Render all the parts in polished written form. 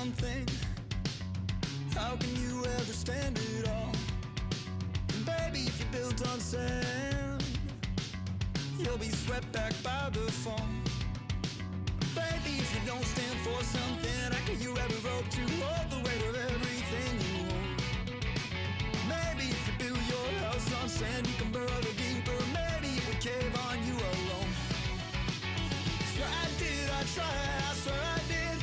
something, how can you ever stand it all? And baby, if you're built on sand, you'll be swept back by the fall. Baby, if you don't stand for something, how can you ever hope to hold the weight of everything you hold? Maybe if you build your house on sand, you can burrow deeper. Maybe it would cave on you alone. Swear I did, I tried, I swear I did.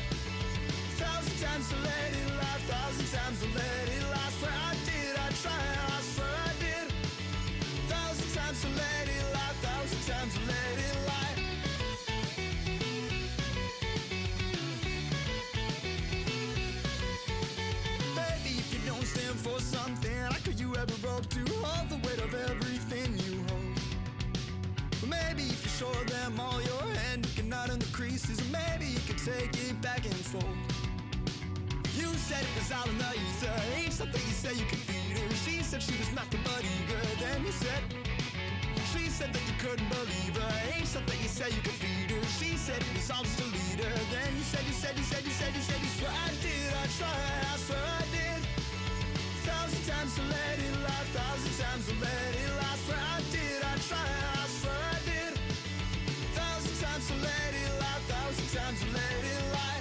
1,000 times to let it lie, 1,000 times to let it lie. Swear I did, I tried, I swear I did. 1,000 times to let it lie, 1,000 times to let it lie. Baby, if you don't stand for something, how could you ever hope to hold the weight of everything you hold? Maybe if you show them all your hand, you can knot in the creases. Maybe you could take it back and fold. You said it was all in the ether, ain't something you said you could feed her. She said she was nothing but eager. Then you said, she said that you couldn't believe her. Ain't something you said you could feed her. She said it was all just a leader. Then you said, you swear I did, I tried, I swear I did. 1,000 times to let it lie, 1,000 times to let it lie. Swear I did, I tried, I swear I did. 1,000 times to let it lie, 1,000 times to let it lie.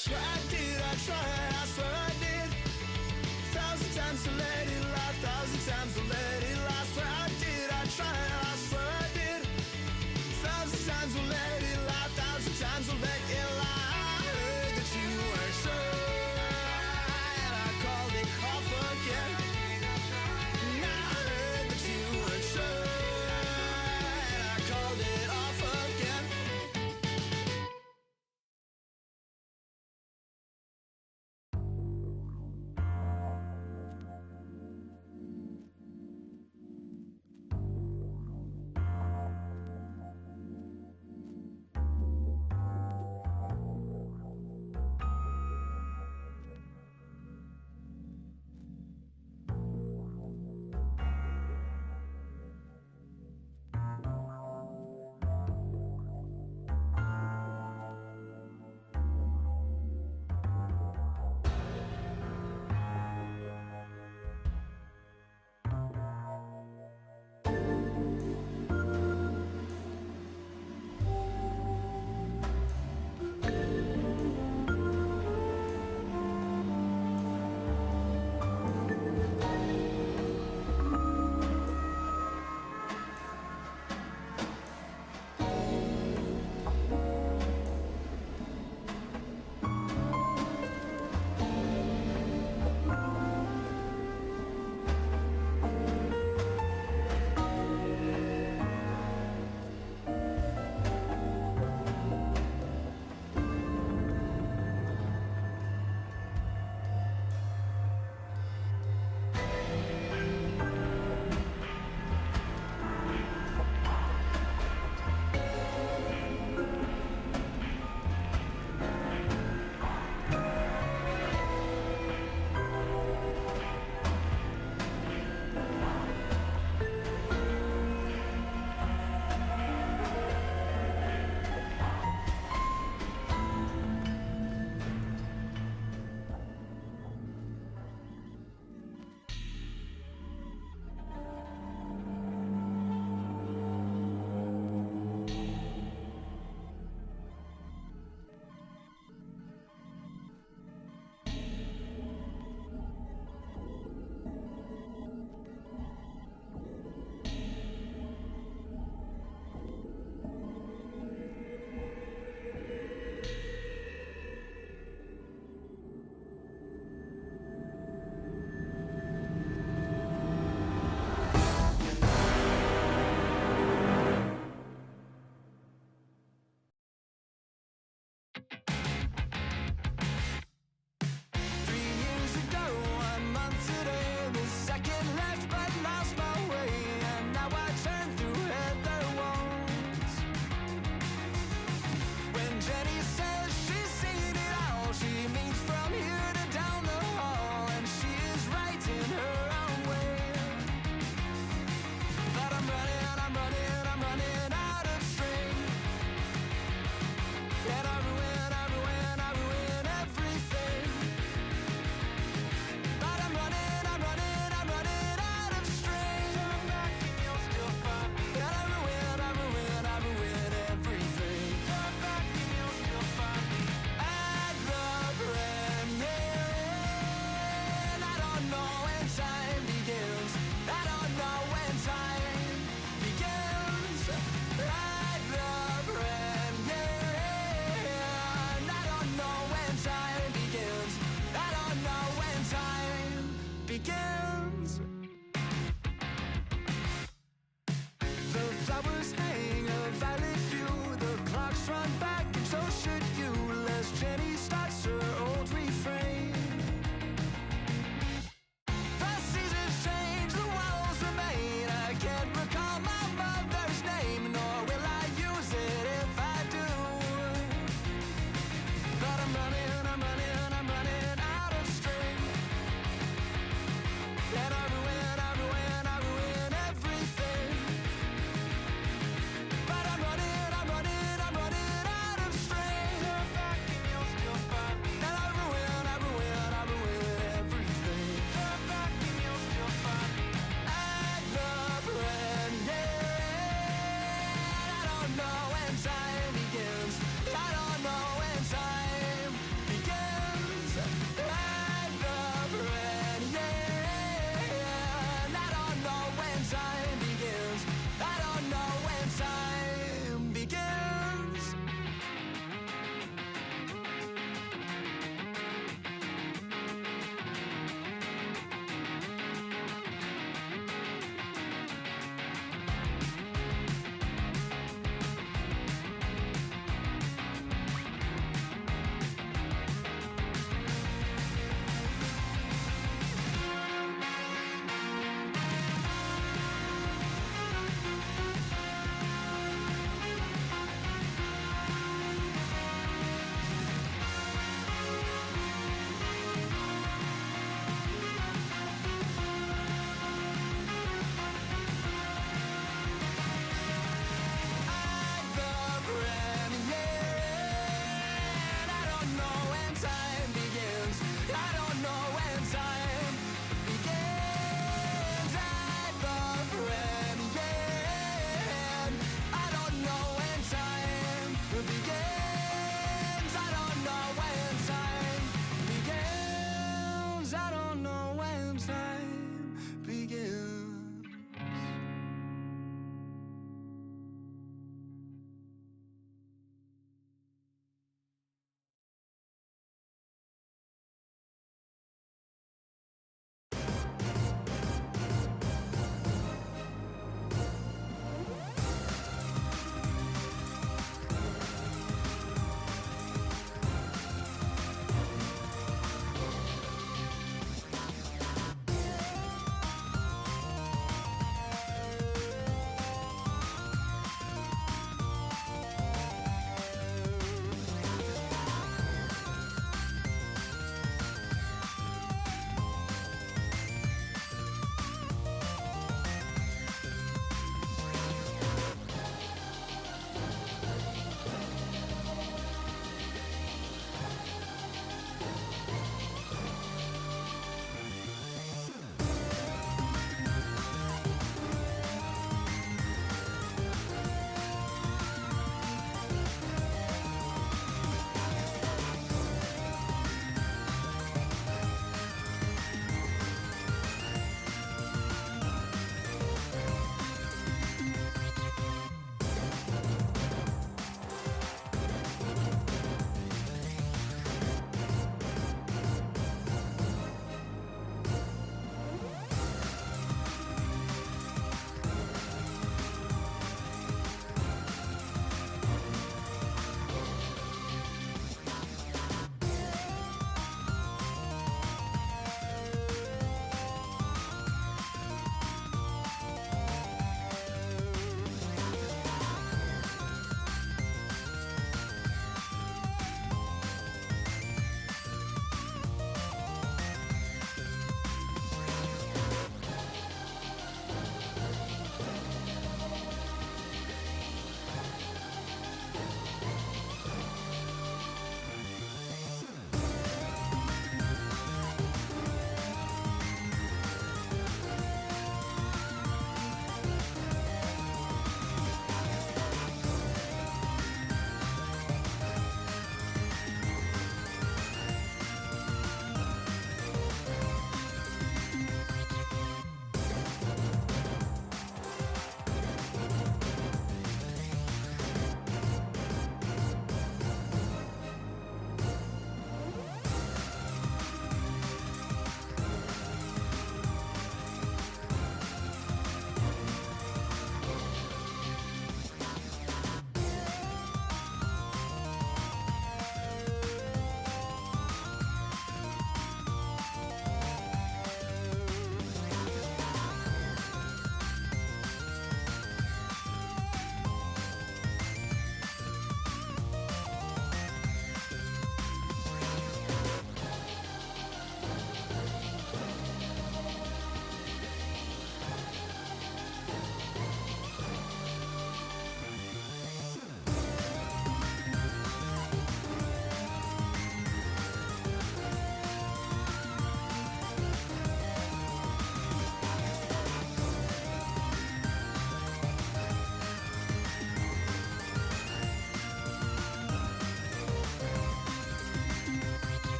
Swear I did, I tried, I swear I did. 1,000 times to let it lie, 1,000 times to let it lie. Swear I did, I tried, I swear I did. 1,000 times to let it lie, 1,000 times to let it lie. I heard that you weren't sure, and I called it off again. And I heard that you weren't sure, and I called it off again.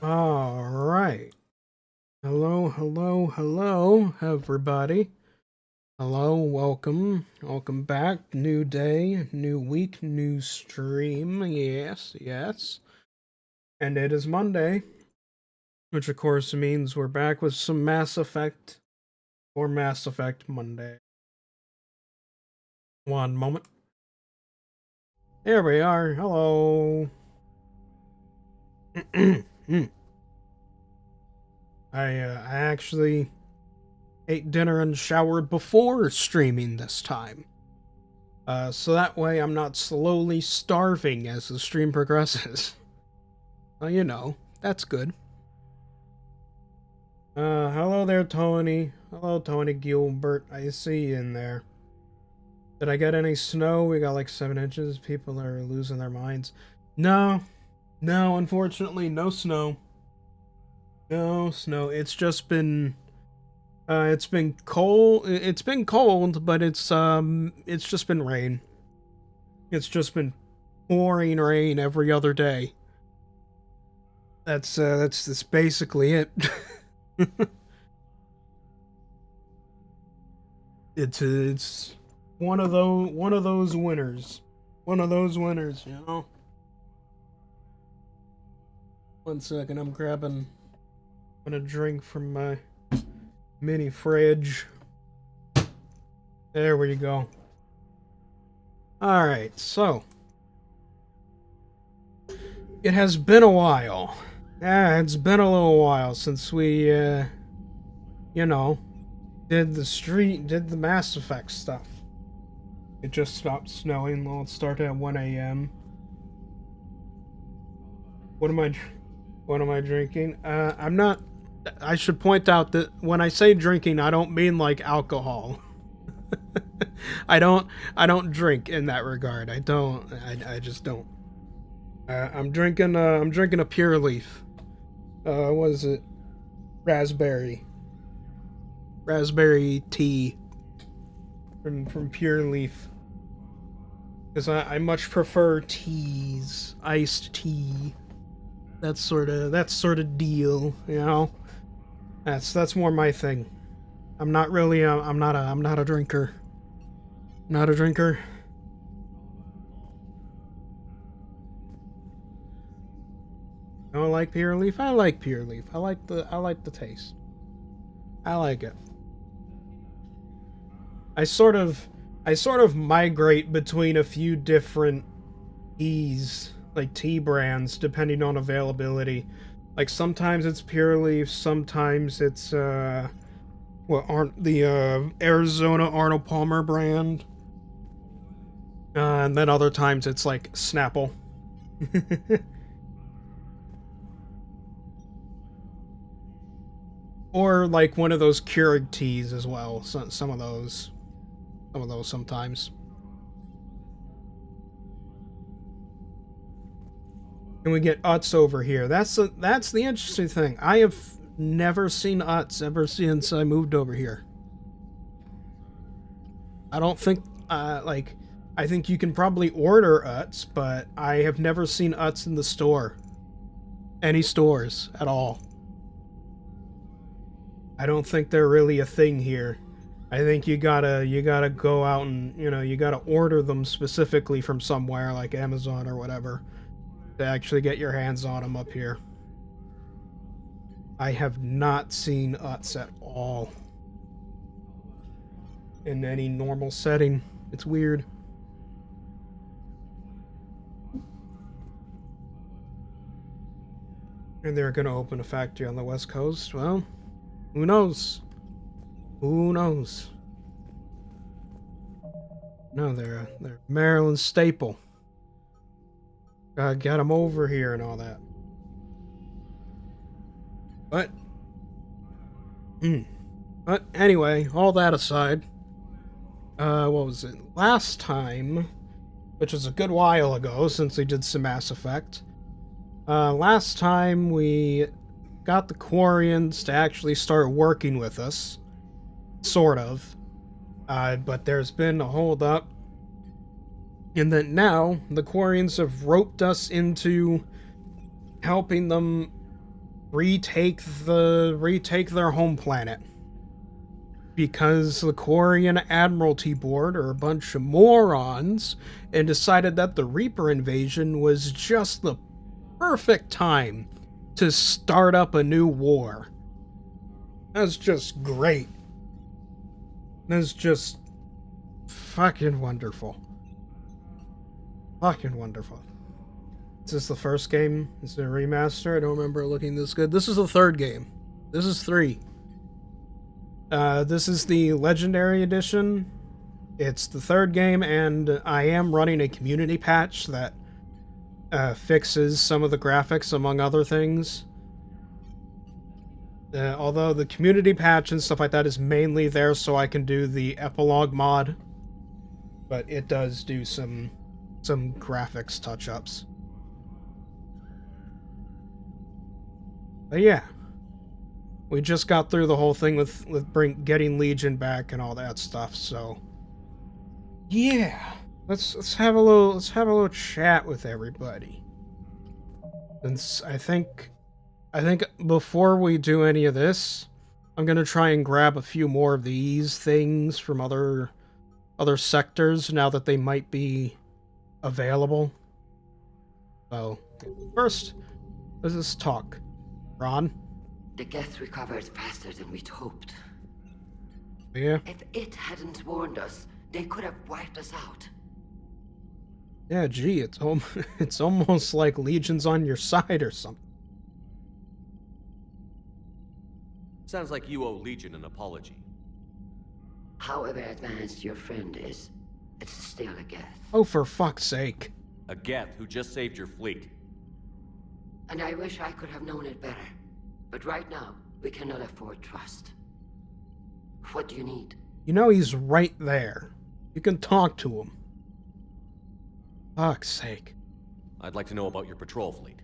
All right. Hello, hello, hello, everybody. Hello, welcome. Welcome back. New day, new week, new stream. Yes, yes. And it is Monday, which of course means we're back with some Mass Effect or Mass Effect Monday. One moment. Here we are. Hello. I actually ate dinner and showered before streaming this time. So that way I'm not slowly starving as the stream progresses. Well, you know, that's good. Hello there, Tony. Hello, Tony Gilbert. I see you in there. Did I get any snow? We got like 7 inches. People are losing their minds. No, unfortunately, no snow. No snow. It's just been it's been cold. It's been cold, but it's just been rain. It's just been pouring rain every other day. That's basically it. It's one of those winners. One of those winners, you know. One second, I'm grabbing a drink from my mini fridge. There we go. Alright, so it has been a while. Yeah, it's been a little while since we you know, did the Mass Effect stuff. It just stopped snowing. Well, it started at 1 a.m. What am I drinking? I'm not. I should point out that when I say drinking, I don't mean like alcohol. I don't drink in that regard. I just don't. I'm drinking a Pure Leaf. What is it? Raspberry tea from Pure Leaf. Because I much prefer teas, iced tea, that sort of deal, you know. That's more my thing. I'm not really I'm not a drinker. Not a drinker. I don't like Pure Leaf. I like Pure Leaf. I like the taste. I like it. I sort of migrate between a few different teas, like tea brands, depending on availability. Like sometimes it's Pure Leaf, sometimes it's aren't the Arizona Arnold Palmer brand, and then other times it's like Snapple. Or like one of those Keurig teas as well. Some of those sometimes. And we get Utz over here. That's the interesting thing. I have never seen Utz ever since I moved over here. I don't think I think you can probably order Utz, but I have never seen Utz in the store. Any stores at all. I don't think they're really a thing here. I think you gotta go out and, you know, you gotta order them specifically from somewhere like Amazon or whatever to actually get your hands on them up here. I have not seen Utz at all in any normal setting. It's weird. And they're gonna open a factory on the West Coast. Well, who knows? Who knows? No, they're Maryland staple. Got them over here and all that. But anyway, all that aside, what was it? Last time, which was a good while ago since we did some Mass Effect. Last time we got the Quarians to actually start working with us. Sort of. But there's been a hold up. And that now the Quarians have roped us into helping them retake their home planet. Because the Korean Admiralty Board are a bunch of morons and decided that the Reaper invasion was just the perfect time to start up a new war. That's just great. That's just fucking wonderful. Fucking wonderful. Is this the first game? Is it a remaster? I don't remember it looking this good. This is the third game. This is 3. This is the Legendary Edition. It's the third game, and I am running a community patch that fixes some of the graphics, among other things. Although the community patch and stuff like that is mainly there so I can do the epilogue mod. But it does do some graphics touch-ups. But yeah. We just got through the whole thing with getting Legion back and all that stuff, so yeah. Let's have a little chat with everybody. Since I think before we do any of this, I'm gonna try and grab a few more of these things from other sectors now that they might be available. So first, let's just talk. Ron? The Geth recovered faster than we'd hoped. Yeah? If it hadn't warned us, they could have wiped us out. Yeah, gee, it's almost like Legion's on your side or something. Sounds like you owe Legion an apology. However advanced your friend is, it's still a Geth. Oh, for fuck's sake. A Geth who just saved your fleet. And I wish I could have known it better. But right now, we cannot afford trust. What do you need? You know he's right there. You can talk to him. Fuck's sake. I'd like to know about your patrol fleet.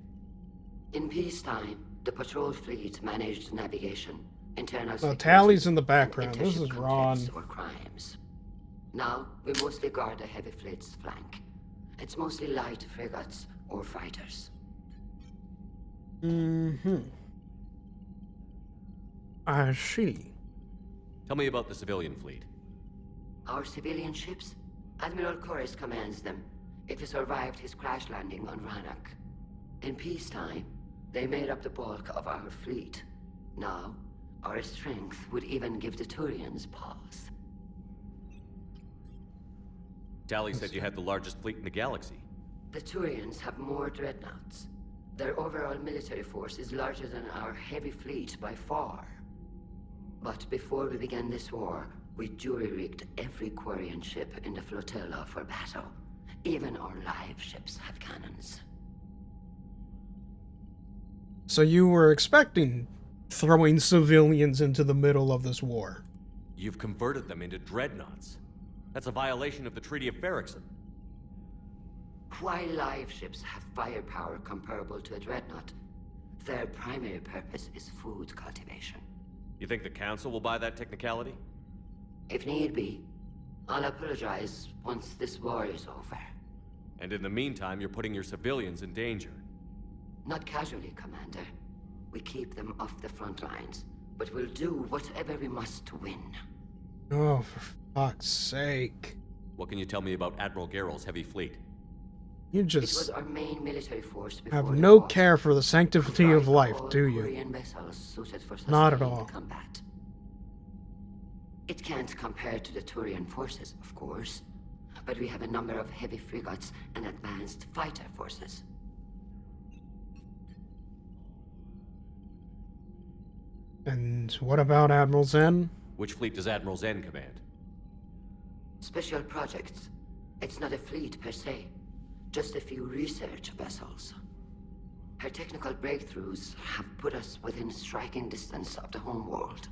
In peacetime, the patrol fleet managed navigation, internal So security, Tally's in the and background. This intership is Ron. conflicts or crimes. Now, we mostly guard the heavy fleet's flank. It's mostly light frigates or fighters. Mm-hmm. I see. Tell me about the civilian fleet. Our civilian ships? Admiral Corus commands them. If he survived his crash landing on Rannoch. In peacetime, they made up the bulk of our fleet. Now, our strength would even give the Turians pause. Tally said you had the largest fleet in the galaxy. The Turians have more dreadnoughts. Their overall military force is larger than our heavy fleet by far. But before we began this war, we jury-rigged every Quarian ship in the flotilla for battle. Even our live ships have cannons. So you were expecting throwing civilians into the middle of this war? You've converted them into dreadnoughts. That's a violation of the Treaty of Ferrixon. While live ships have firepower comparable to a dreadnought, their primary purpose is food cultivation. You think the Council will buy that technicality? If need be, I'll apologize once this war is over. And in the meantime, you're putting your civilians in danger. Not casually, Commander. We keep them off the front lines, but we'll do whatever we must to win. Oh, for fuck's sake. What can you tell me about Admiral Geralt's heavy fleet? You It just was our main military force before have the no war. care for the sanctity of life, All do you? Korean vessels suited for Not at sustained all. combat. It can't compare to the Turian forces, of course, but we have a number of heavy frigates and advanced fighter forces. And what about Admiral Zen? Which fleet does Admiral Zen command? Special projects. It's not a fleet per se, just a few research vessels. Her technical breakthroughs have put us within striking distance of the homeworld.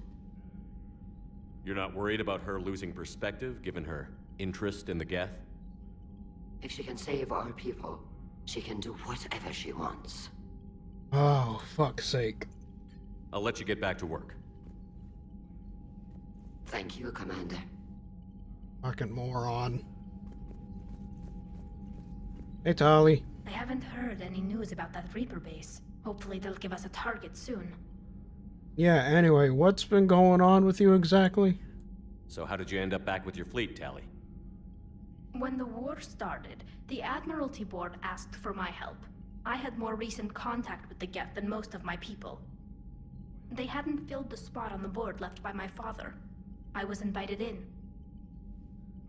You're not worried about her losing perspective, given her interest in the Geth? If she can save our people, she can do whatever she wants. Oh, fuck's sake. I'll let you get back to work. Thank you, Commander. Fucking moron. Hey, Tali. I haven't heard any news about that Reaper base. Hopefully they'll give us a target soon. Yeah, anyway, what's been going on with you exactly? So how did you end up back with your fleet, Tally? When the war started, the Admiralty Board asked for my help. I had more recent contact with the Geth than most of my people. They hadn't filled the spot on the board left by my father. I was invited in.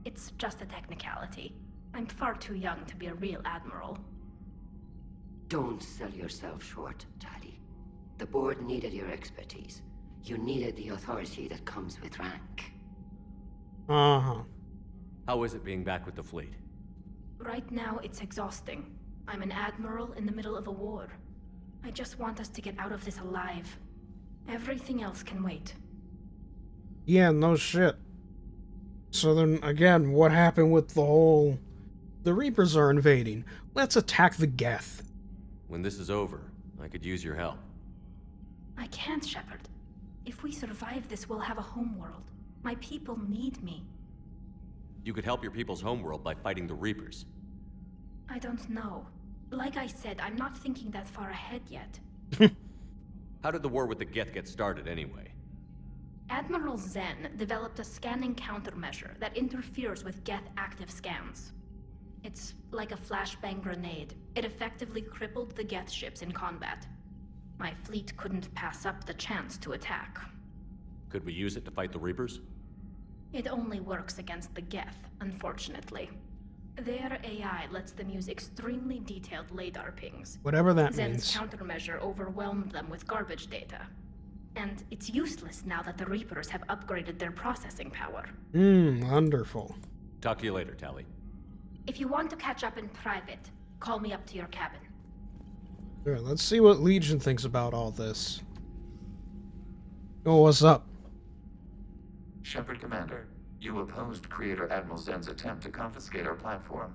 It's just a technicality. I'm far too young to be a real admiral. Don't sell yourself short, Tally. The board needed your expertise. You needed the authority that comes with rank. Uh-huh. How is it being back with the fleet? Right now, it's exhausting. I'm an admiral in the middle of a war. I just want us to get out of this alive. Everything else can wait. Yeah, no shit. So then, again, what happened with the whole... The Reapers are invading. Let's attack the Geth. When this is over, I could use your help. I can't, Shepard. If we survive this, we'll have a homeworld. My people need me. You could help your people's homeworld by fighting the Reapers. I don't know. Like I said, I'm not thinking that far ahead yet. How did the war with the Geth get started, anyway? Admiral Zen developed a scanning countermeasure that interferes with Geth active scans. It's like a flashbang grenade. It effectively crippled the Geth ships in combat. My fleet couldn't pass up the chance to attack. Could we use it to fight the Reapers? It only works against the Geth, unfortunately. Their AI lets them use extremely detailed LADAR pings. Whatever that Zen's means. countermeasure overwhelmed them with garbage data. And it's useless now that the Reapers have upgraded their processing power. Wonderful. Talk to you later, Tally. If you want to catch up in private, call me up to your cabin. Here, let's see what Legion thinks about all this. Oh, what's up? Shepard Commander, you opposed Creator Admiral Zen's attempt to confiscate our platform.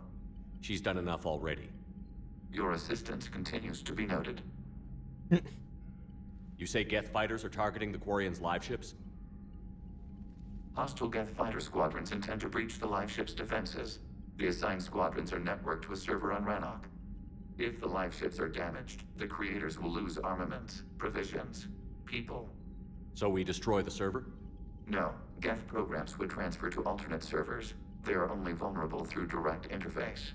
She's done enough already. Your assistance continues to be noted. You say Geth fighters are targeting the Quarians' live ships? Hostile Geth fighter squadrons intend to breach the live ship's defenses. The assigned squadrons are networked to a server on Rannoch. If the live ships are damaged, the creators will lose armaments, provisions, people. So we destroy the server? No, Geth programs would transfer to alternate servers. They are only vulnerable through direct interface.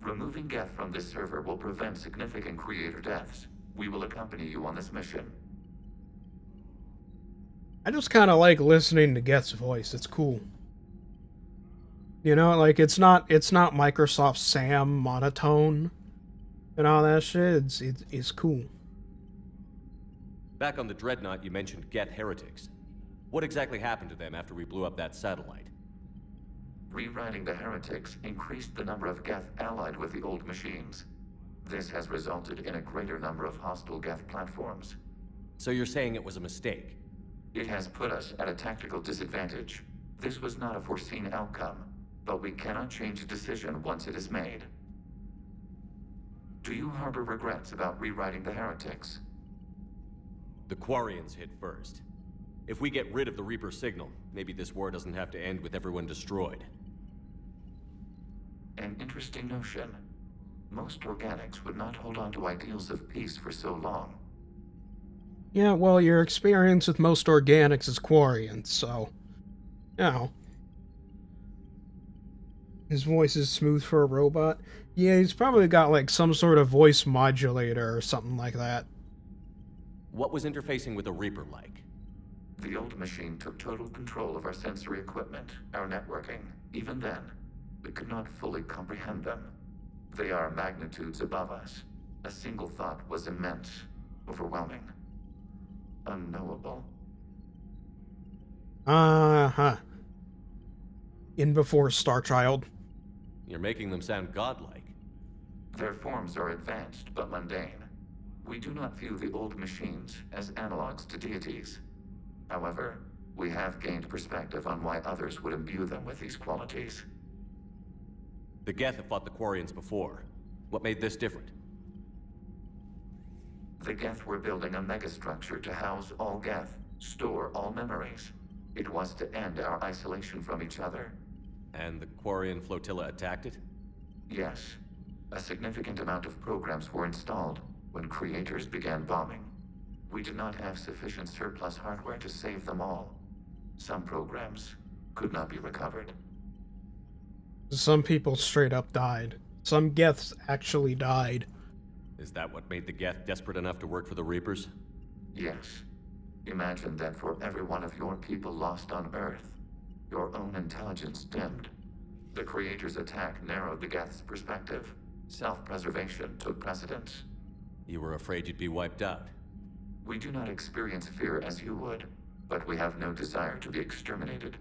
Removing Geth from this server will prevent significant creator deaths. We will accompany you on this mission. I just kind of like listening to Geth's voice. It's cool. You know, like, it's not Microsoft Sam monotone and all that shit. It's cool. Back on the Dreadnought, you mentioned Geth heretics. What exactly happened to them after we blew up that satellite? Rewriting the heretics increased the number of Geth allied with the old machines. This has resulted in a greater number of hostile Geth platforms. So you're saying it was a mistake? It has put us at a tactical disadvantage. This was not a foreseen outcome, but we cannot change a decision once it is made. Do you harbor regrets about rewriting the heretics? The Quarians hit first. If we get rid of the Reaper signal, maybe this war doesn't have to end with everyone destroyed. An interesting notion. Most organics would not hold on to ideals of peace for so long. Yeah, well, your experience with most organics is Quarians, so... You know. His voice is smooth for a robot. Yeah, he's probably got, like, some sort of voice modulator or something like that. What was interfacing with a Reaper like? The old machine took total control of our sensory equipment, our networking. Even then, we could not fully comprehend them. They are magnitudes above us. A single thought was immense, overwhelming, unknowable. Uh-huh. In before Star Child. You're making them sound godlike. Their forms are advanced but mundane. We do not view the old machines as analogs to deities. However, we have gained perspective on why others would imbue them with these qualities. The Geth have fought the Quarians before. What made this different? The Geth were building a megastructure to house all Geth, store all memories. It was to end our isolation from each other. And the Quarian flotilla attacked it? Yes. A significant amount of programs were installed. when creators began bombing. We did not have sufficient surplus hardware to save them all. Some programs could not be recovered. Some people straight up died. Some Geths actually died. Is that what made the Geth desperate enough to work for the Reapers? Yes. Imagine that for every one of your people lost on Earth, your own intelligence dimmed. The Creator's attack narrowed the Geth's perspective. Self-preservation took precedence. You were afraid you'd be wiped out. We do not experience fear as you would, but we have no desire to be exterminated.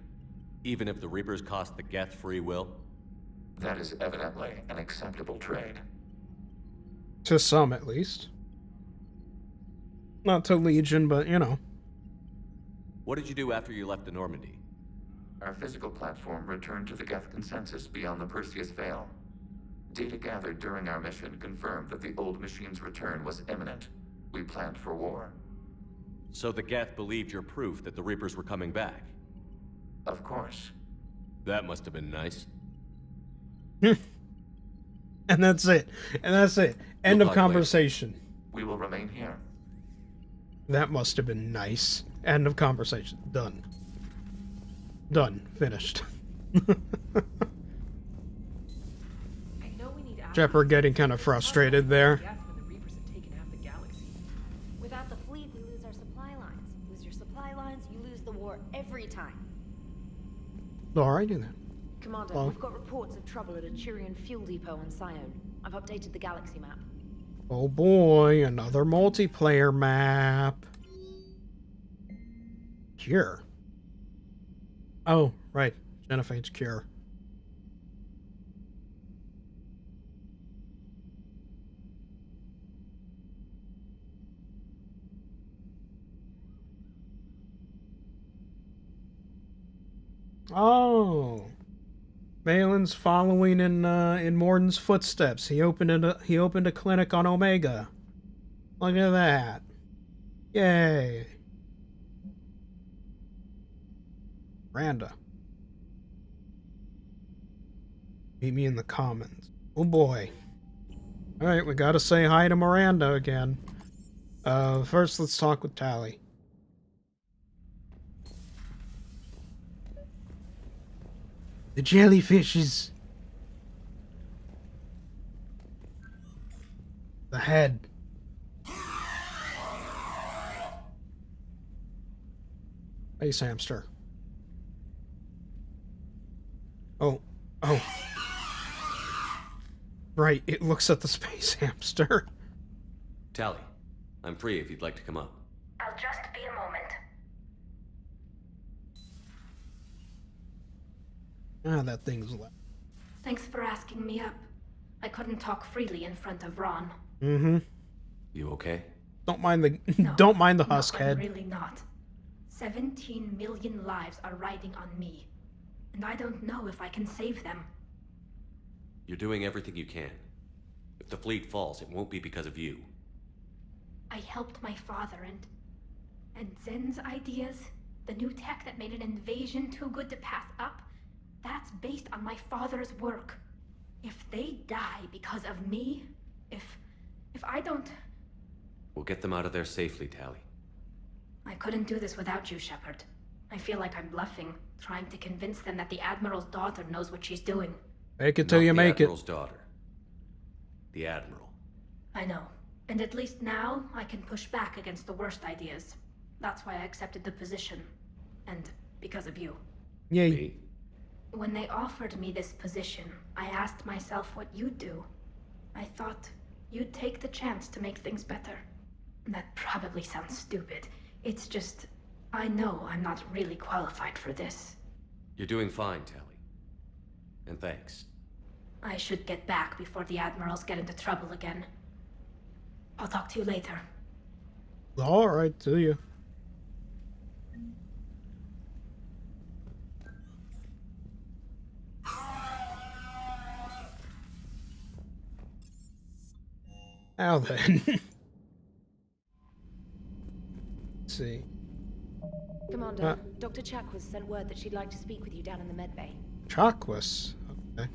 Even if the Reapers cost the Geth free will? That is evidently an acceptable trade. To some, at least. Not to Legion, but, you know. What did you do after you left the Normandy? Our physical platform returned to the Geth consensus beyond the Perseus Veil. Data gathered during our mission confirmed that the old machine's return was imminent. We planned for war. So the Geth believed your proof that the Reapers were coming back? Of course. That must have been nice. And that's it. And that's it. End We'll of talk conversation. We will remain here. That must have been nice. End of conversation. Done. Done. Finished. Shepard getting kind of frustrated there. Without the fleet, we lose our supply lines. Lose your supply lines, you lose the war every time. Alrighty then. Commander, Well. we've got reports of trouble at a Turian fuel depot on Scion. I've updated the galaxy map. Oh boy, another multiplayer map. Cure. Oh, right. Genophage's cure. Oh. Balin's following in Morden's footsteps. He opened a clinic on Omega. Look at that. Yay. Miranda. Meet me in the Commons. Oh boy. Alright, we gotta say hi to Miranda again. First let's talk with Tali. The jellyfishes. The head. Space hamster. Oh. Oh. Right, it looks at the space hamster. Tali, I'm free if you'd like to come up. I'll just be a moment. Ah, that thing's left. Thanks for asking me up. I couldn't talk freely in front of Ron. Mm-hmm. You okay? Don't mind the No, don't mind the no, husk I'm head. really not. 17 million lives are riding on me. And I don't know if I can save them. You're doing everything you can. If the fleet falls, it won't be because of you. I helped my father and Zen's ideas, the new tech that made an invasion too good to pass up, that's based on my father's work. If they die because of me, if I don't... We'll get them out of there safely, Tali. I couldn't do this without you, Shepard. I feel like I'm bluffing, trying to convince them that the Admiral's daughter knows what she's doing. Make it till you Not make the it. Admiral's daughter. The Admiral. I know. And at least now, I can push back against the worst ideas. That's why I accepted the position. And because of you. Yay. Me? When they offered me this position, I asked myself what you'd do. I thought you'd take the chance to make things better. That probably sounds stupid. It's just, I know I'm not really qualified for this. You're doing fine, Tali. And thanks. I should get back before the Admirals get into trouble again. I'll talk to you later. Alright, to you. Now then. Let's see. Commander, Dr. Chakwas sent word that she'd like to speak with you down in the med bay. Chakwas. Okay.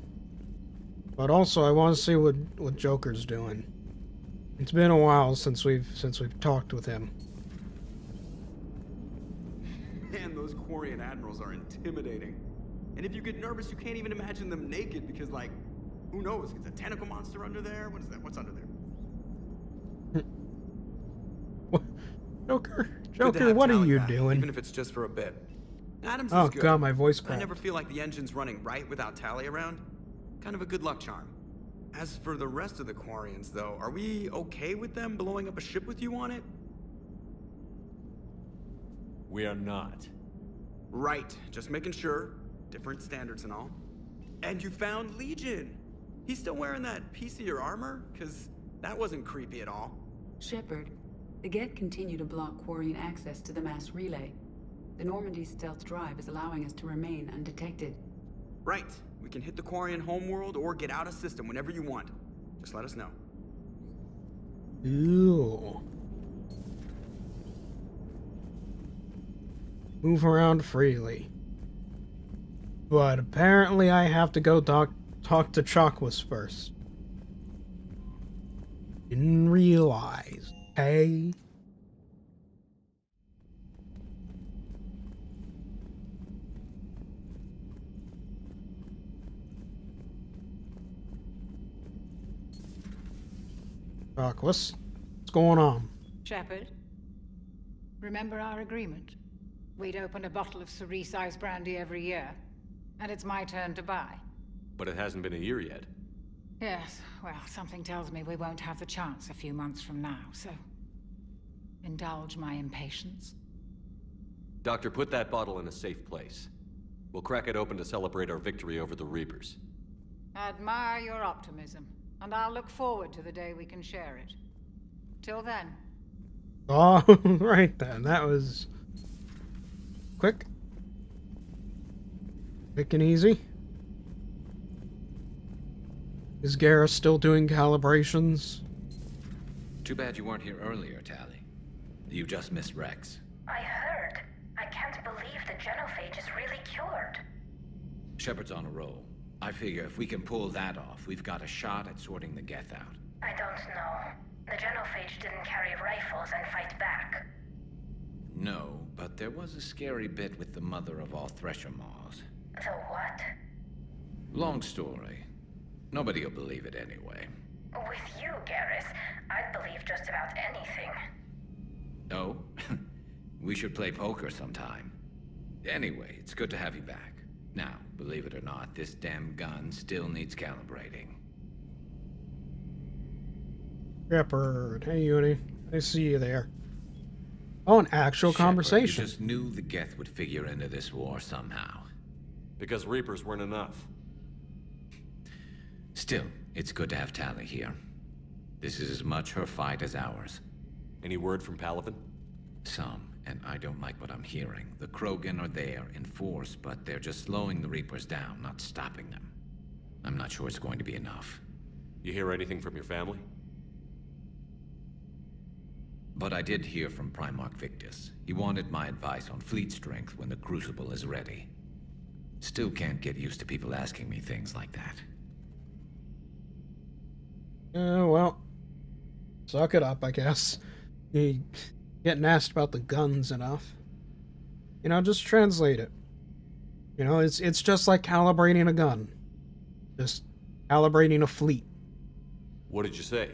But also, I want to see what Joker's doing. It's been a while since we've talked with him. Man, those Quarian admirals are intimidating. And if you get nervous, you can't even imagine them naked because, like, who knows? It's a tentacle monster under there? What is that? What's under there? Joker, what are you back, doing? Even if it's just for a bit. Adams Oh is good. god, my voice I cracked. never feel like the engine's running right without Tally around. Kind of a good luck charm. As for the rest of the Quarians, though, are we okay with them blowing up a ship with you on it? We are not. Right, just making sure. Different standards and all. And you found Legion. He's still wearing that piece of your armor? Because that wasn't creepy at all. Shepard, the Geth continue to block Quarian access to the mass relay. The Normandy stealth drive is allowing us to remain undetected. Right. We can hit the Quarian homeworld or get out of system whenever you want. Just let us know. Ooh. Move around freely. But apparently I have to go talk to Chakwas first. Didn't realize. Hey. Chakwas, what's going on? Shepard, remember our agreement? We'd open a bottle of cerise ice brandy every year, and it's my turn to buy. But it hasn't been a year yet. Yes, well, something tells me we won't have the chance a few months from now, so indulge my impatience. Doctor, put that bottle in a safe place. We'll crack it open to celebrate our victory over the Reapers. Admire your optimism, and I'll look forward to the day we can share it. Till then. Oh, right then. That was quick. Quick and easy. Is Garrus still doing calibrations? Too bad you weren't here earlier, Tally. You just missed Rex. I heard. I can't believe the genophage is really cured. Shepard's on a roll. I figure if we can pull that off, we've got a shot at sorting the Geth out. I don't know. The genophage didn't carry rifles and fight back. No, but there was a scary bit with the mother of all Thresher Maws. So what? Long story. Nobody'll believe it anyway. With you, Garrus, I'd believe just about anything. Oh? We should play poker sometime. Anyway, it's good to have you back. Now, believe it or not, this damn gun still needs calibrating. Shepard, hey Uni. I see you there. Oh, an actual Shepard, conversation. You just knew the Geth would figure into this war somehow. Because Reapers weren't enough. Still, it's good to have Tally here. This is as much her fight as ours. Any word from Palaven? Some, and I don't like what I'm hearing. The Krogan are there in force, but they're just slowing the Reapers down, not stopping them. I'm not sure it's going to be enough. You hear anything from your family? But I did hear from Primarch Victus. He wanted my advice on fleet strength when the Crucible is ready. Still can't get used to people asking me things like that. Well, suck it up, I guess. You getting asked about the guns enough. You know, just translate it. You know, it's just like calibrating a gun. Just calibrating a fleet. What did you say?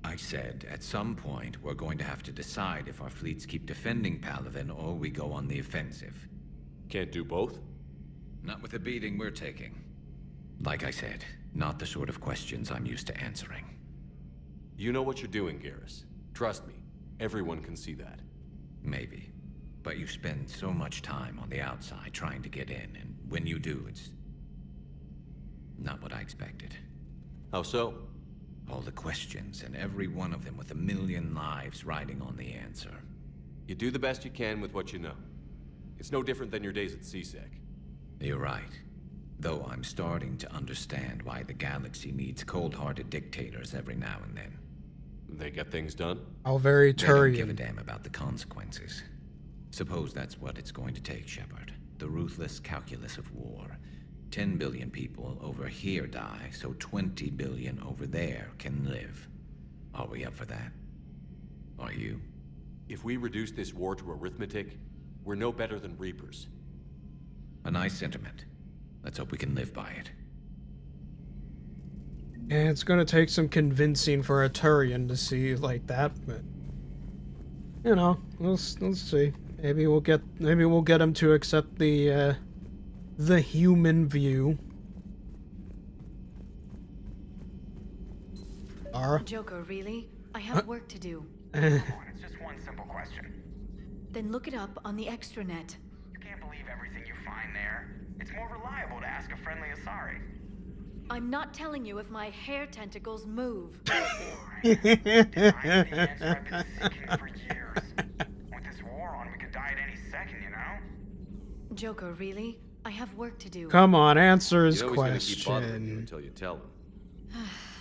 I said, at some point, we're going to have to decide if our fleets keep defending Palaven or we go on the offensive. Can't do both? Not with the beating we're taking. Like I said, not the sort of questions I'm used to answering. You know what you're doing, Garrus. Trust me, everyone can see that. Maybe. But you spend so much time on the outside trying to get in, and when you do, it's not what I expected. How so? All the questions, and every one of them with a million lives riding on the answer. You do the best you can with what you know. It's no different than your days at CSEC. You're right. Though I'm starting to understand why the galaxy needs cold-hearted dictators every now and then. They get things done? How very They don't give a Turian. damn about the consequences. Suppose that's what it's going to take, Shepard. The ruthless calculus of war. 10 billion people over here die, so 20 billion over there can live. Are we up for that? Are you? If we reduce this war to arithmetic, we're no better than Reapers. A nice sentiment. Let's hope we can live by it. Yeah, it's gonna take some convincing for a Turian to see like that, but you know, we'll see. Maybe we'll get him to accept the human view. Ara? Joker, really? I have work to do. It's just one simple question. Then look it up on the extranet. You can't believe everything you find there. It's more reliable to ask a friendly Asari. I'm not telling you if my hair tentacles move. I have the answer I've been seeking for years. With this war on, we could die at any second, you know? Joker, really? I have work to do. Come on, answer his You know he's gonna keep bothering you question. until you tell him.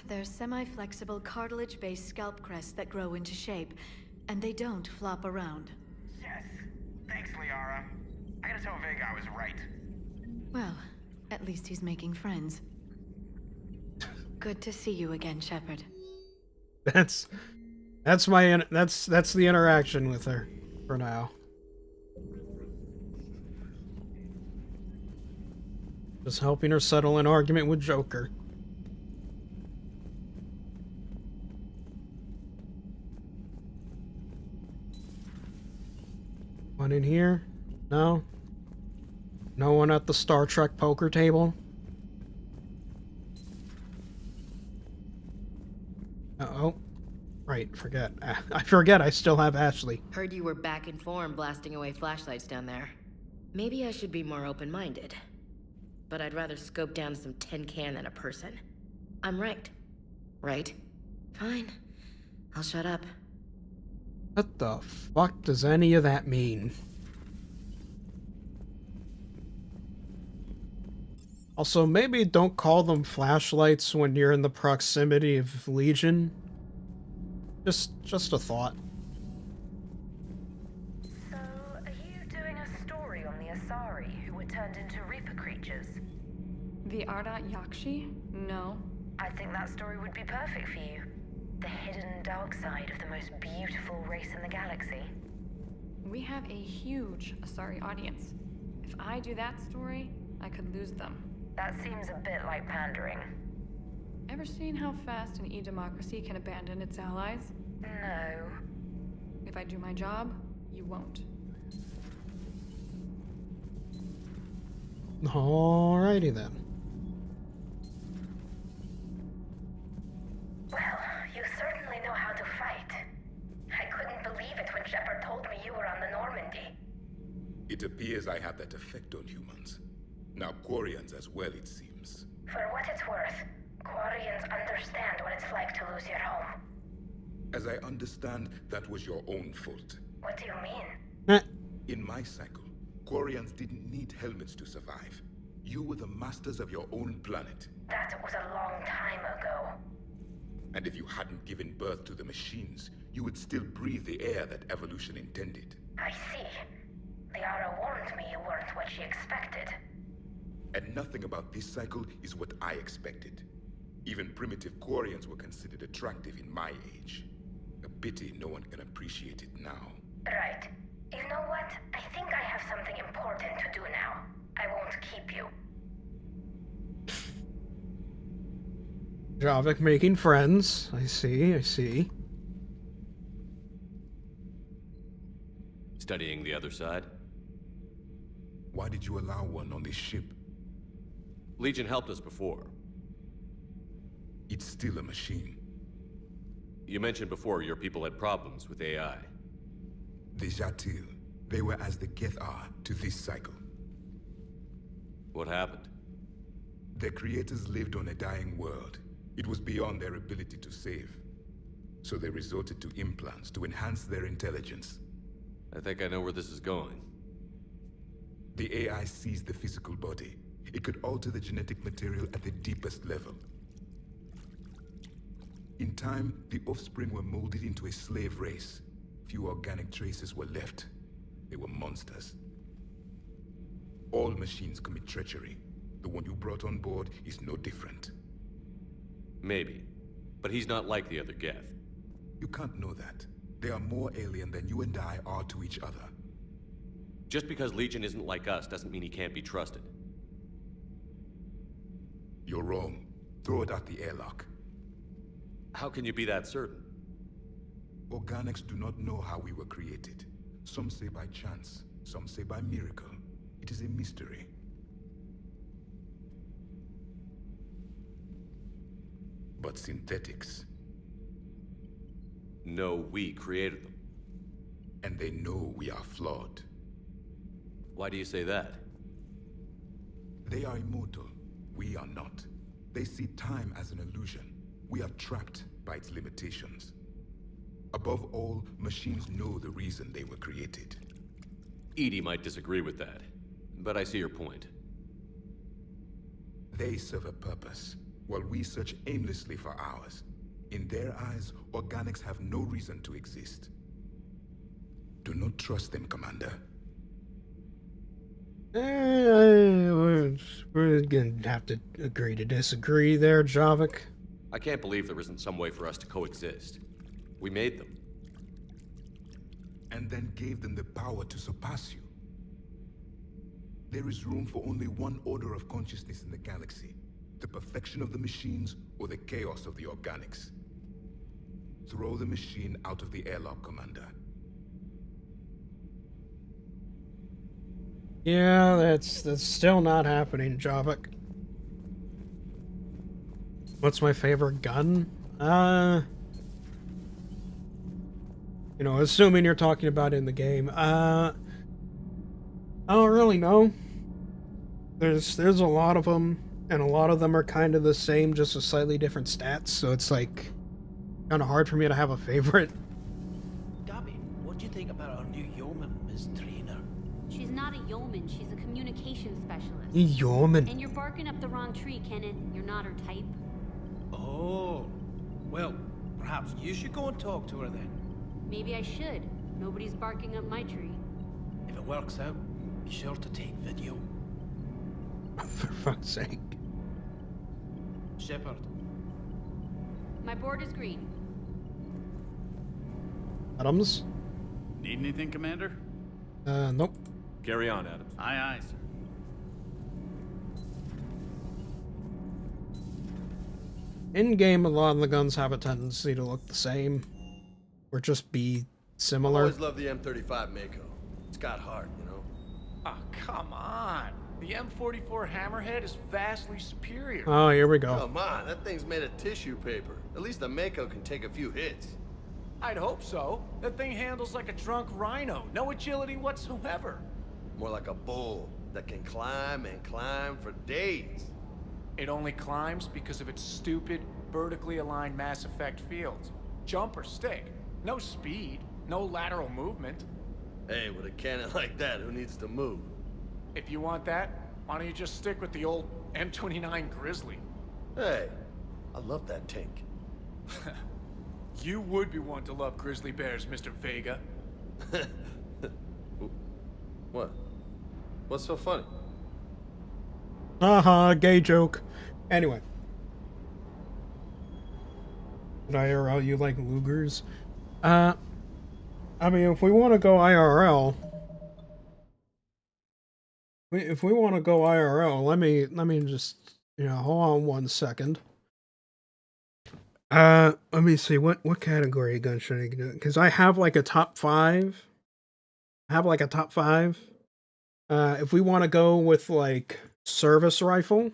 They're semi-flexible cartilage-based scalp crests that grow into shape, and they don't flop around. Yes. Thanks, Liara. I gotta tell Vega I was right. Well, at least he's making friends. Good to see you again, Shepard. That's the interaction with her for now. Just helping her settle an argument with Joker. One in here? No? No one at the Star Trek poker table? Uh-oh. Right, forget. I forget I still have Ashley. Heard you were back in form blasting away flashlights down there. Maybe I should be more open-minded. But I'd rather scope down some tin can than a person. I'm right. Right? Fine. I'll shut up. What the fuck does any of that mean? Also, maybe don't call them flashlights when you're in the proximity of Legion. Just a thought. So, are you doing a story on the Asari who were turned into Reaper creatures? The Ardat Yakshi? No. I think that story would be perfect for you. The hidden dark side of the most beautiful race in the galaxy. We have a huge Asari audience. If I do that story, I could lose them. That seems a bit like pandering. Ever seen how fast an e-democracy can abandon its allies? No. If I do my job, you won't. Alrighty then. Well, you certainly know how to fight. I couldn't believe it when Shepard told me you were on the Normandy. It appears I have that effect on humans. Now Quarians as well, it seems. For what it's worth, Quarians understand what it's like to lose your home. As I understand, that was your own fault. What do you mean? In my cycle, Quarians didn't need helmets to survive. You were the masters of your own planet. That was a long time ago. And if you hadn't given birth to the machines, you would still breathe the air that evolution intended. I see. Liara warned me you weren't what she expected. And nothing about this cycle is what I expected. Even primitive Quarians were considered attractive in my age. A pity no one can appreciate it now. Right. You know what? I think I have something important to do now. I won't keep you. Javik making friends. I see. Studying the other side? Why did you allow one on this ship? Legion helped us before. It's still a machine. You mentioned before your people had problems with AI. The Jatil, they were as the Geth are to this cycle. What happened? Their creators lived on a dying world. It was beyond their ability to save. So they resorted to implants to enhance their intelligence. I think I know where this is going. The AI sees the physical body. It could alter the genetic material at the deepest level. In time, the offspring were molded into a slave race. Few organic traces were left. They were monsters. All machines commit treachery. The one you brought on board is no different. Maybe. But he's not like the other Geth. You can't know that. They are more alien than you and I are to each other. Just because Legion isn't like us doesn't mean he can't be trusted. You're wrong. Throw it at the airlock. How can you be that certain? Organics do not know how we were created. Some say by chance, some say by miracle. It is a mystery. But synthetics. No, we created them. And they know we are flawed. Why do you say that? They are immortal. We are not. They see time as an illusion. We are trapped by its limitations. Above all, machines know the reason they were created. Edie might disagree with that, but I see your point. They serve a purpose, while we search aimlessly for ours. In their eyes, organics have no reason to exist. Do not trust them, Commander. We're gonna have to agree to disagree there, Javik. I can't believe there isn't some way for us to coexist. We made them. And then gave them the power to surpass you. There is room for only one order of consciousness in the galaxy. The perfection of the machines or the chaos of the organics. Throw the machine out of the airlock, Commander. Yeah, that's still not happening, Javik. What's my favorite gun? You know, assuming you're talking about in the game. I don't really know. There's a lot of them, and a lot of them are kind of the same, just with slightly different stats, so it's like kind of hard for me to have a favorite. Gabby, what do you think about our new yeoman, Miss Trainer? She's not a yeoman, she's a communication specialist. Yeoman. And you're barking up the wrong tree, Kenan. You're not her type. Oh, well, perhaps you should go and talk to her then. Maybe I should. Nobody's barking up my tree. If it works out, be sure to take video. For fuck's sake. Shepard. My board is green. Adams? Need anything, Commander? Nope. Carry on, Adams. Aye, aye, sir. In-game, a lot of the guns have a tendency to look the same. Or just be similar. I always loved the M35 Mako. It's got heart, you know? Oh, come on. The M44 Hammerhead is vastly superior. Oh, here we go. Come on, that thing's made of tissue paper. At least the Mako can take a few hits. I'd hope so. That thing handles like a drunk rhino. No agility whatsoever. More like a bull that can climb and climb for days. It only climbs because of its stupid, vertically aligned mass effect fields. Jump or stick. No speed. No lateral movement. Hey, with a cannon like that, who needs to move? If you want that, why don't you just stick with the old M29 Grizzly? Hey, I love that tank. You would be one to love grizzly bears, Mr. Vega. What? What's so funny? Haha, gay joke. Anyway. IRL, you like Lugers? I mean, if we want to go IRL... If we want to go IRL, let me just, you know, hold on one second. Let me see, what category of gun should I do? Because I have like a top 5. If we want to go with like service rifle.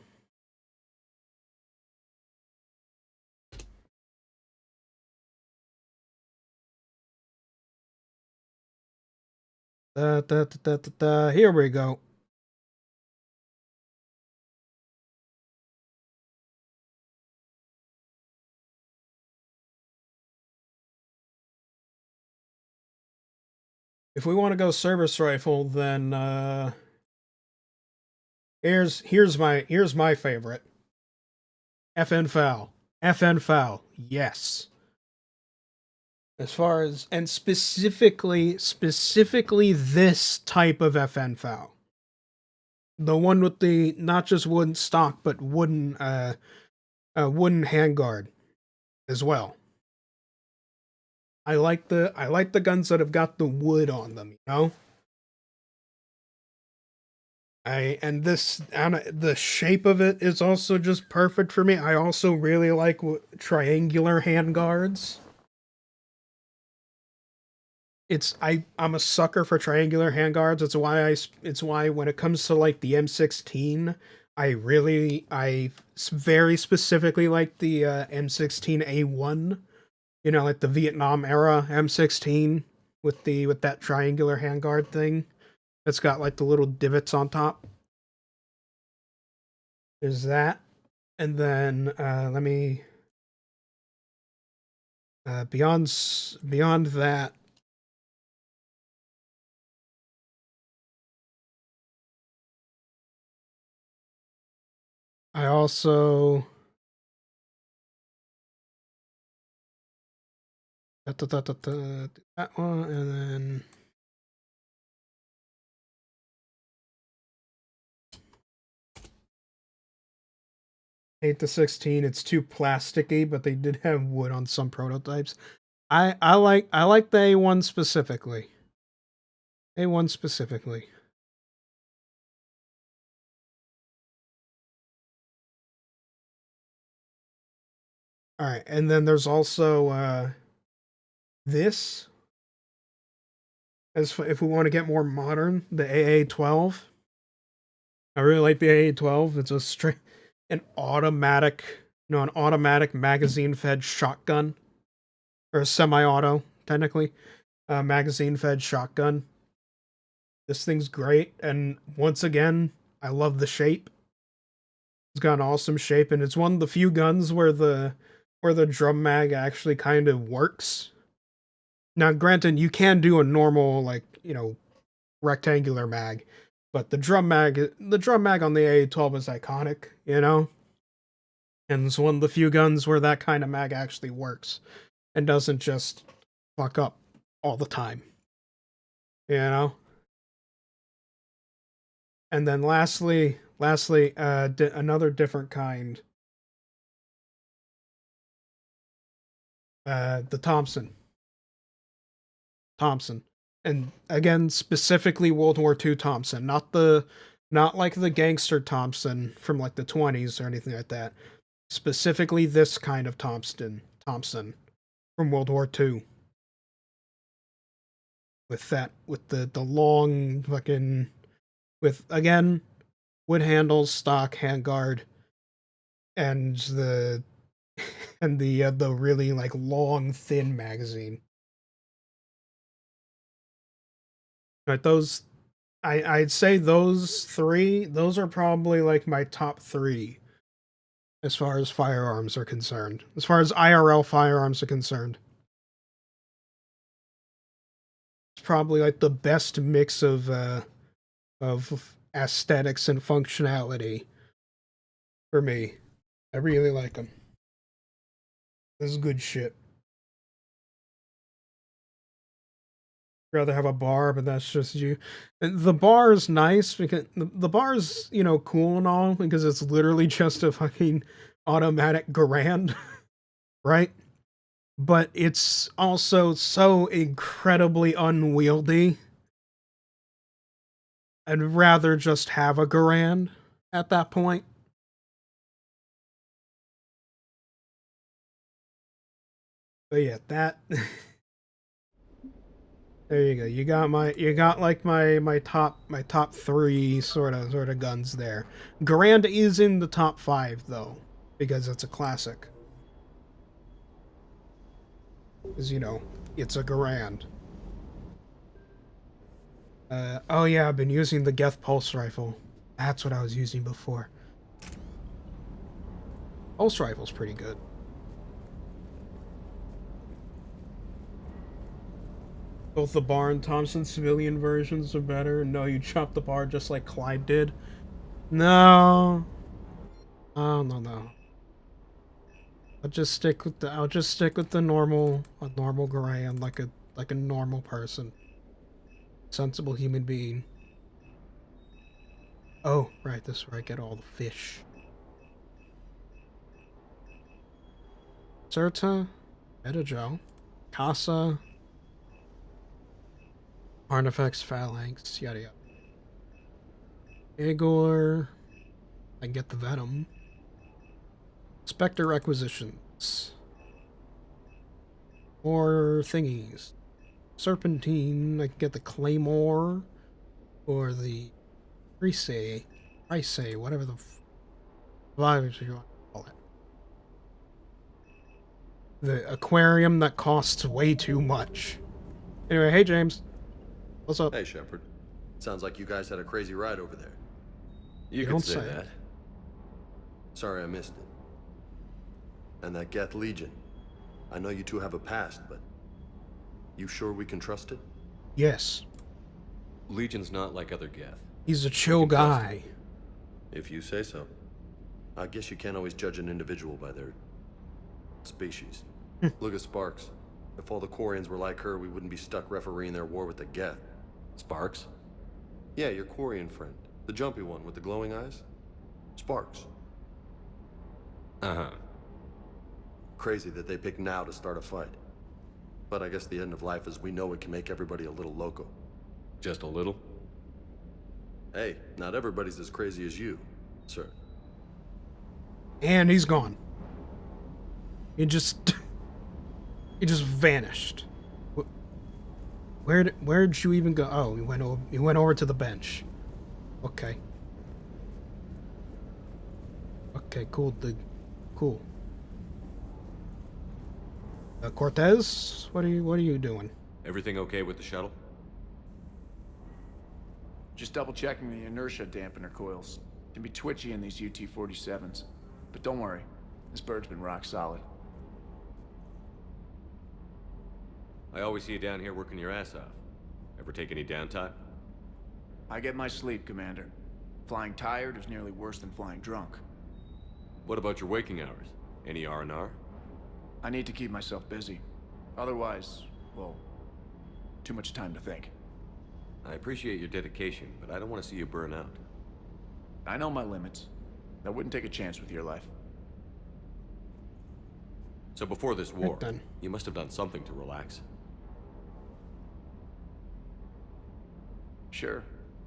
Here we go. If we want to go service rifle, then here's my favorite. FN FAL. FN FAL. Yes. As far as, and specifically this type of FN FAL. The one with the not just wooden stock but wooden handguard as well. I like the guns that have got the wood on them, you know? And the shape of it is also just perfect for me. I also really like triangular handguards. I'm a sucker for triangular handguards. It's why when it comes to like the M16, I very specifically like the M16A1. You know, like the Vietnam era M16 with that triangular handguard thing. It's got like the little divots on top. There's that. And then let me beyond that, I also that one, and then hate the 16. It's too plasticky, but they did have wood on some prototypes. I like the A1 specifically. A1 specifically. All right, and then there's also this. If we want to get more modern, the AA-12. I really like the AA-12. It's an automatic magazine-fed shotgun, or a semi-auto, technically, magazine-fed shotgun. This thing's great, and once again, I love the shape. It's got an awesome shape, and it's one of the few guns where the drum mag actually kind of works. Now, granted, you can do a normal, like, you know, rectangular mag, but the drum mag on the AA-12 is iconic, you know? And it's one of the few guns where that kind of mag actually works and doesn't just fuck up all the time. You know? And then lastly, another different kind. The Thompson. And again, specifically World War II Thompson, not like the gangster Thompson from like the 20s or anything like that. Specifically this kind of Thompson from World War II. With the long fucking, with again, wood handles, stock handguard, and the really like long thin magazine. But I'd say those three, those are probably like my top three as far as firearms are concerned. As far as IRL firearms are concerned. It's probably like the best mix of aesthetics and functionality for me. I really like them. This is good shit. Rather have a bar, but that's just you. And the bar is nice because the bar is, you know, cool and all because it's literally just a fucking automatic Garand, right? But it's also so incredibly unwieldy. I'd rather just have a Garand at that point. But yeah, that there you go. You got like my top three sort of guns there. Garand is in the top 5 though, because it's a classic. Because you know, it's a Garand. Oh yeah, I've been using the Geth Pulse Rifle. That's what I was using before. Pulse Rifle's pretty good. Both the bar and Thompson civilian versions are better. No, you chop the bar just like Clyde did. No. Oh no. I'll just stick with the normal Garand like a normal person. Sensible human being. Oh, right, this is where I get all the fish. Serta, Joe. Casa. Artifacts, Phalanx, yada yada. Igor. I can get the Venom. Spectre requisitions. More thingies. Serpentine, I can get the Claymore. Or the Price, whatever the vibes you want to call it. The aquarium that costs way too much. Anyway, hey James. What's up? Hey Shepard. Sounds like you guys had a crazy ride over there. You don't could say say. that. Sorry I missed it. And that Geth Legion. I know you two have a past, but you sure we can trust it? Yes. Legion's not like other Geth. He's a chill guy. If you say so. I guess you can't always judge an individual by their species. Look at Sparks. If all the Quarians were like her, we wouldn't be stuck refereeing their war with the Geth. Sparks? Yeah, your Quarian friend. The jumpy one with the glowing eyes. Sparks. Uh-huh. Crazy that they pick now to start a fight. But I guess the end of life as we know it can make everybody a little loco. Just a little? Hey, not everybody's as crazy as you, sir. And he's gone. He just vanished. Where'd you even go? Oh, he went over to the bench. Okay. Okay, cool. Cool. Cortez, what are you doing? Everything okay with the shuttle? Just double checking the inertia dampener coils. Can be twitchy in these UT-47s. But don't worry, this bird's been rock solid. I always see you down here working your ass off. Ever take any downtime? I get my sleep, Commander. Flying tired is nearly worse than flying drunk. What about your waking hours? Any R&R? I need to keep myself busy. Otherwise, well, too much time to think. I appreciate your dedication, but I don't want to see you burn out. I know my limits. I wouldn't take a chance with your life. So before this war, you must have done something to relax. Sure.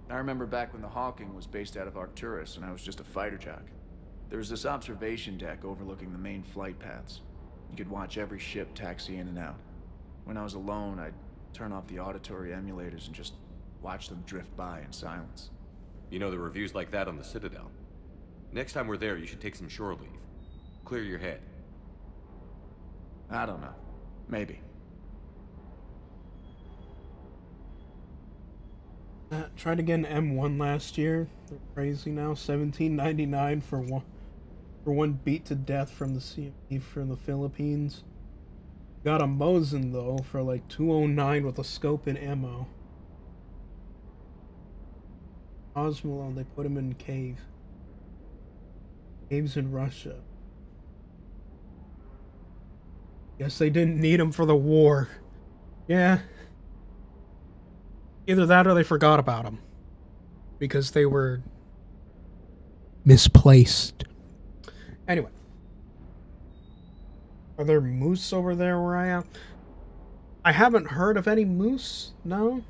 I remember back when the Hawking was based out of Arcturus and I was just a fighter jock. There was this observation deck overlooking the main flight paths. You could watch every ship taxi in and out. When I was alone, I'd turn off the auditory emulators and just watch them drift by in silence. You know, the reviews like that on the Citadel. Next time we're there, you should take some shore leave. Clear your head. I don't know. Maybe. Tried to get an M1 last year. They're crazy now. $17.99 for one beat to death from the CMP from the Philippines. Got a Mosin though for like $209 with a scope and ammo. Osmalone, they put him in cave. Caves in Russia. Guess they didn't need him for the war. Yeah. Either that or they forgot about him. Because they were misplaced. Anyway. Are there moose over there where I am? I haven't heard of any moose, no.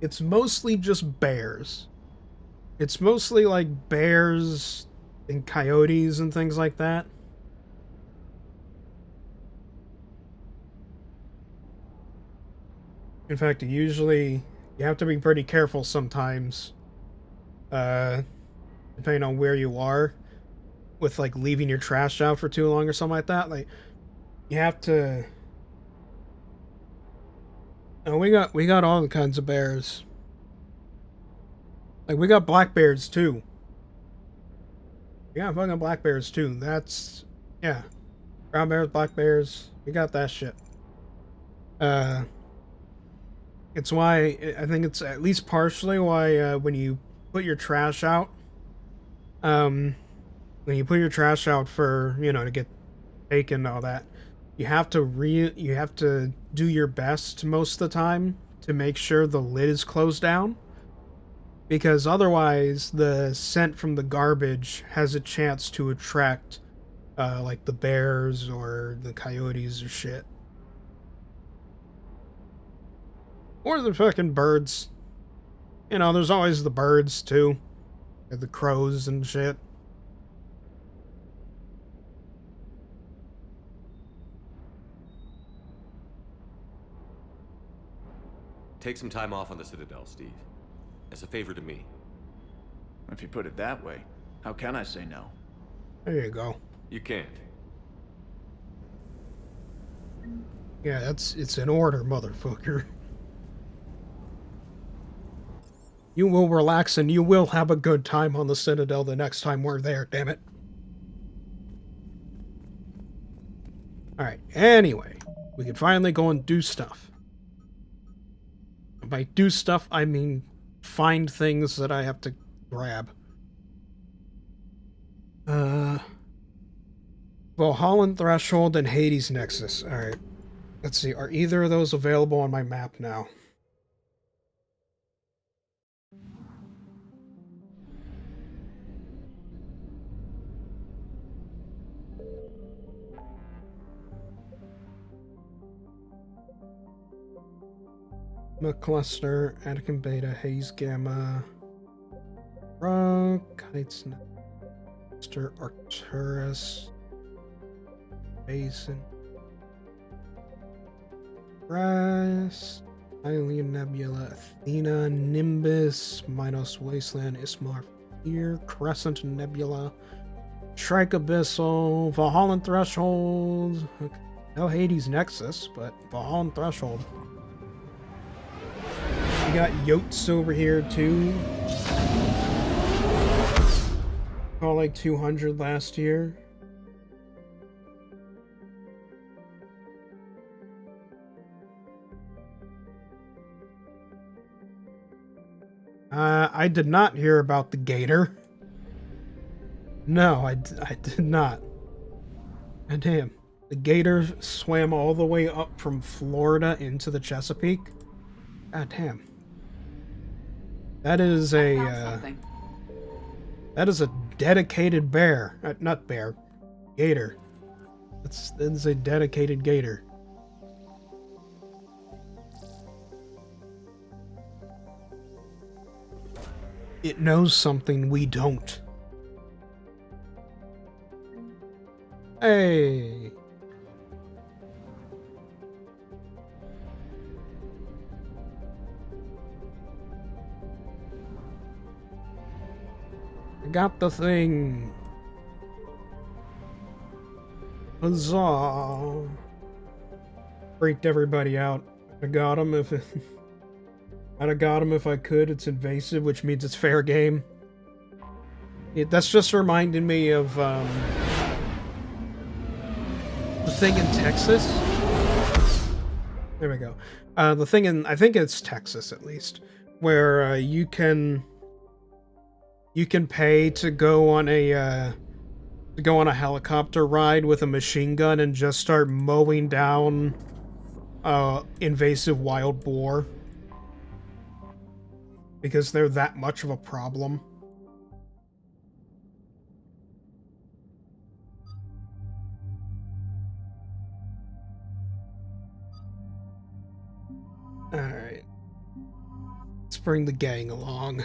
It's mostly just bears. It's mostly like bears and coyotes and things like that. In fact, usually you have to be pretty careful sometimes, depending on where you are, with like leaving your trash out for too long or something like that. Like, you have to. Oh, we got all kinds of bears. Like, we got black bears too. We got fucking black bears too. That's, yeah, brown bears, black bears. We got that shit. It's why, I think it's at least partially why, when you put your trash out, when you put your trash out for, you know, to get taken and all that, you have to do your best most of the time to make sure the lid is closed down, because otherwise the scent from the garbage has a chance to attract, like the bears or the coyotes or shit. Or the fucking birds. You know, there's always the birds, too. And the crows and shit. Take some time off on the Citadel, Steve. As a favor to me. If you put it that way, how can I say no? There you go. You can't. Yeah, it's in order, motherfucker. You will relax and you will have a good time on the Citadel the next time we're there, damn it. Alright, anyway. We can finally go and do stuff. By do stuff, I mean find things that I have to grab. Valhalla Threshold and Hades Nexus. Alright. Let's see, are either of those available on my map now? Cluster, Atticus Beta, Haze Gamma, Rock, Heights, Master, Arcturus, Basin, Grass, Alien Nebula, Athena, Nimbus, Minos Wasteland, Ismar Fear, Crescent Nebula, Shrike Abyssal, Valhalla Threshold, okay. No Hades Nexus, but Valhalla Threshold. We got Yotes over here too. Caught like 200 last year. I did not hear about the gator. No, I did not. God damn. The gator swam all the way up from Florida into the Chesapeake. God damn. That is a dedicated bear. Not bear. Gator. That is a dedicated gator. It knows something we don't. Hey. I got the thing. Huzzah. Freaked everybody out. I got him if it... I'd have got him if I could. It's invasive, which means it's fair game. That's just reminding me of the thing in Texas. There we go. The thing in, I think it's Texas at least, where you can pay to go on a helicopter ride with a machine gun and just start mowing down invasive wild boar. Because they're that much of a problem. Alright. Let's bring the gang along.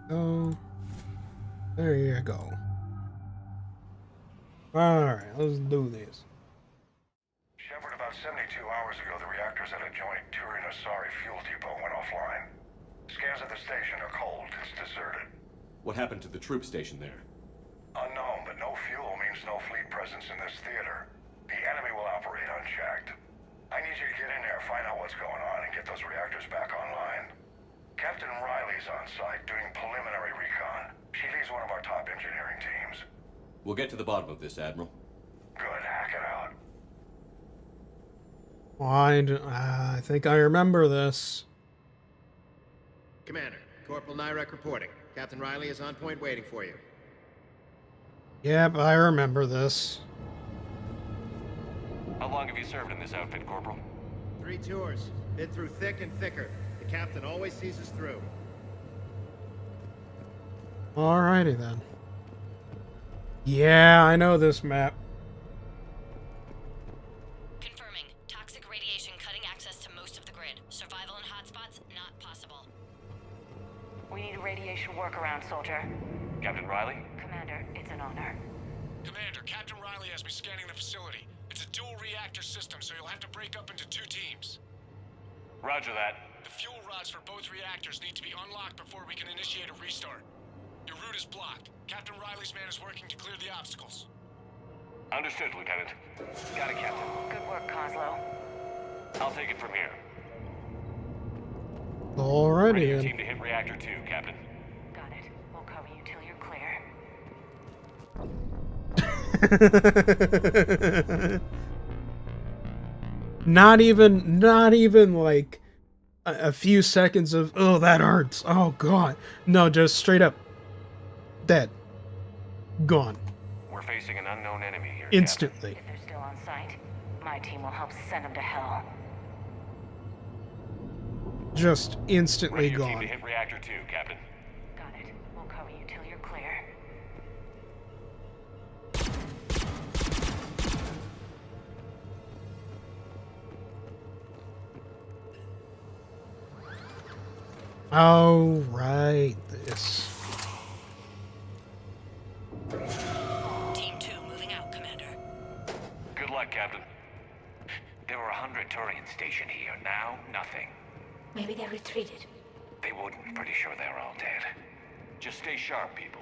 Oh, there you go. Alright, let's do this. Shepard, about 72 hours ago, the reactors at a joint Turin-Asari fuel depot went offline. Scans at the station are cold. It's deserted. What happened to the troop station there? Unknown, but no fuel means no fleet presence in this theater. The enemy will operate unchecked. I need you to get in there, find out what's going on, and get those reactors back online. Captain Riley's on site doing preliminary recon. She leads one of our top engineering teams. We'll get to the bottom of this, Admiral. Good, hack it out. I think I remember this. Commander, Corporal Nyrek reporting. Captain Riley is on point waiting for you. Yep, I remember this. How long have you served in this outfit, Corporal? 3 tours. Been through thick and thicker. The captain always sees us through. Alrighty then. Yeah, I know this map. Confirming. Toxic radiation cutting access to most of the grid. Survival in hotspots, not possible. We need a radiation workaround, soldier. Captain Riley? Commander, it's an honor. Commander, Captain Riley has me scanning the facility. It's a dual reactor system, so you'll have to break up into 2 teams. Roger that. The fuel rods for both reactors need to be unlocked before we can initiate a restart. Your route is blocked. Captain Riley's man is working to clear the obstacles. Understood, Lieutenant. Got it, Captain. Good work, Coslow. I'll take it from here. Alrighty Ready your then. team to hit reactor 2, Captain. Got it. We'll cover you till you're clear. Not even like a few seconds of, oh, that hurts. Oh, God. No, just straight up. Dead. Gone. We're facing an unknown enemy here, Instantly. If they're still on site, my team will help send them to hell. Just instantly Ready your team gone. to hit reactor 2, Captain. Got it. We'll cover you till you're clear. Oh, right. This. Team 2 moving out, Commander. Good luck, Captain. There were 100 Turians stationed here. Now, nothing. Maybe they retreated. They wouldn't. Pretty sure they're all dead. Just stay sharp, people.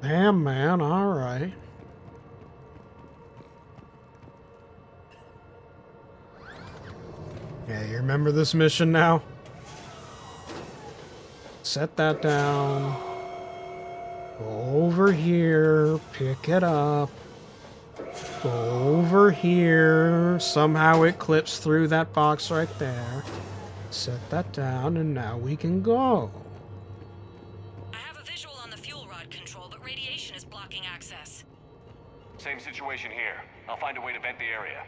Damn, man. Alright. Yeah, you remember this mission now? Set that down. Go over here. Pick it up. Go over here. Somehow it clips through that box right there. Set that down, and now we can go. I have a visual on the fuel rod control, but radiation is blocking access. Same situation here. I'll find a way to vent the area.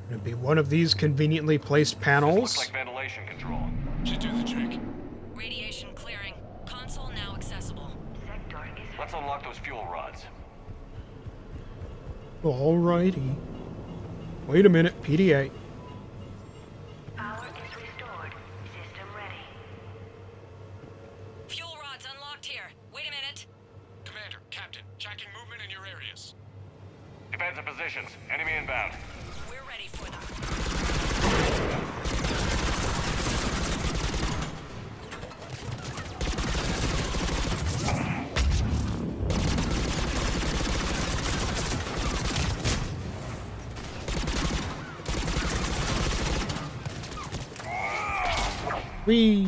It'd be one of these conveniently placed panels. Looks like ventilation control. Should do the trick. Radiation clearing. Console now accessible. Let's unlock those fuel rods. Alrighty. Wait a minute, PDA. Power is restored. System ready. Fuel rods unlocked here. Wait a minute. Commander, Captain, tracking movement in your areas. Defensive positions. Enemy inbound. We're ready for them. Whee!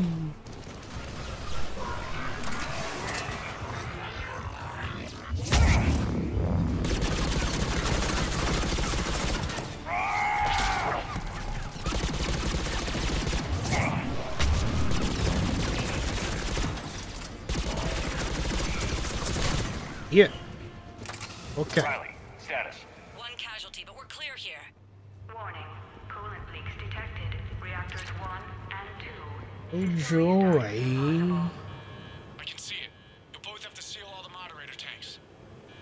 Yeah. Okay. Riley, status. One casualty, but we're clear here. Warning. Coolant leaks detected. Reactors 1 and 2. Oh, joy. I can see it. You'll both have to seal all the moderator tanks.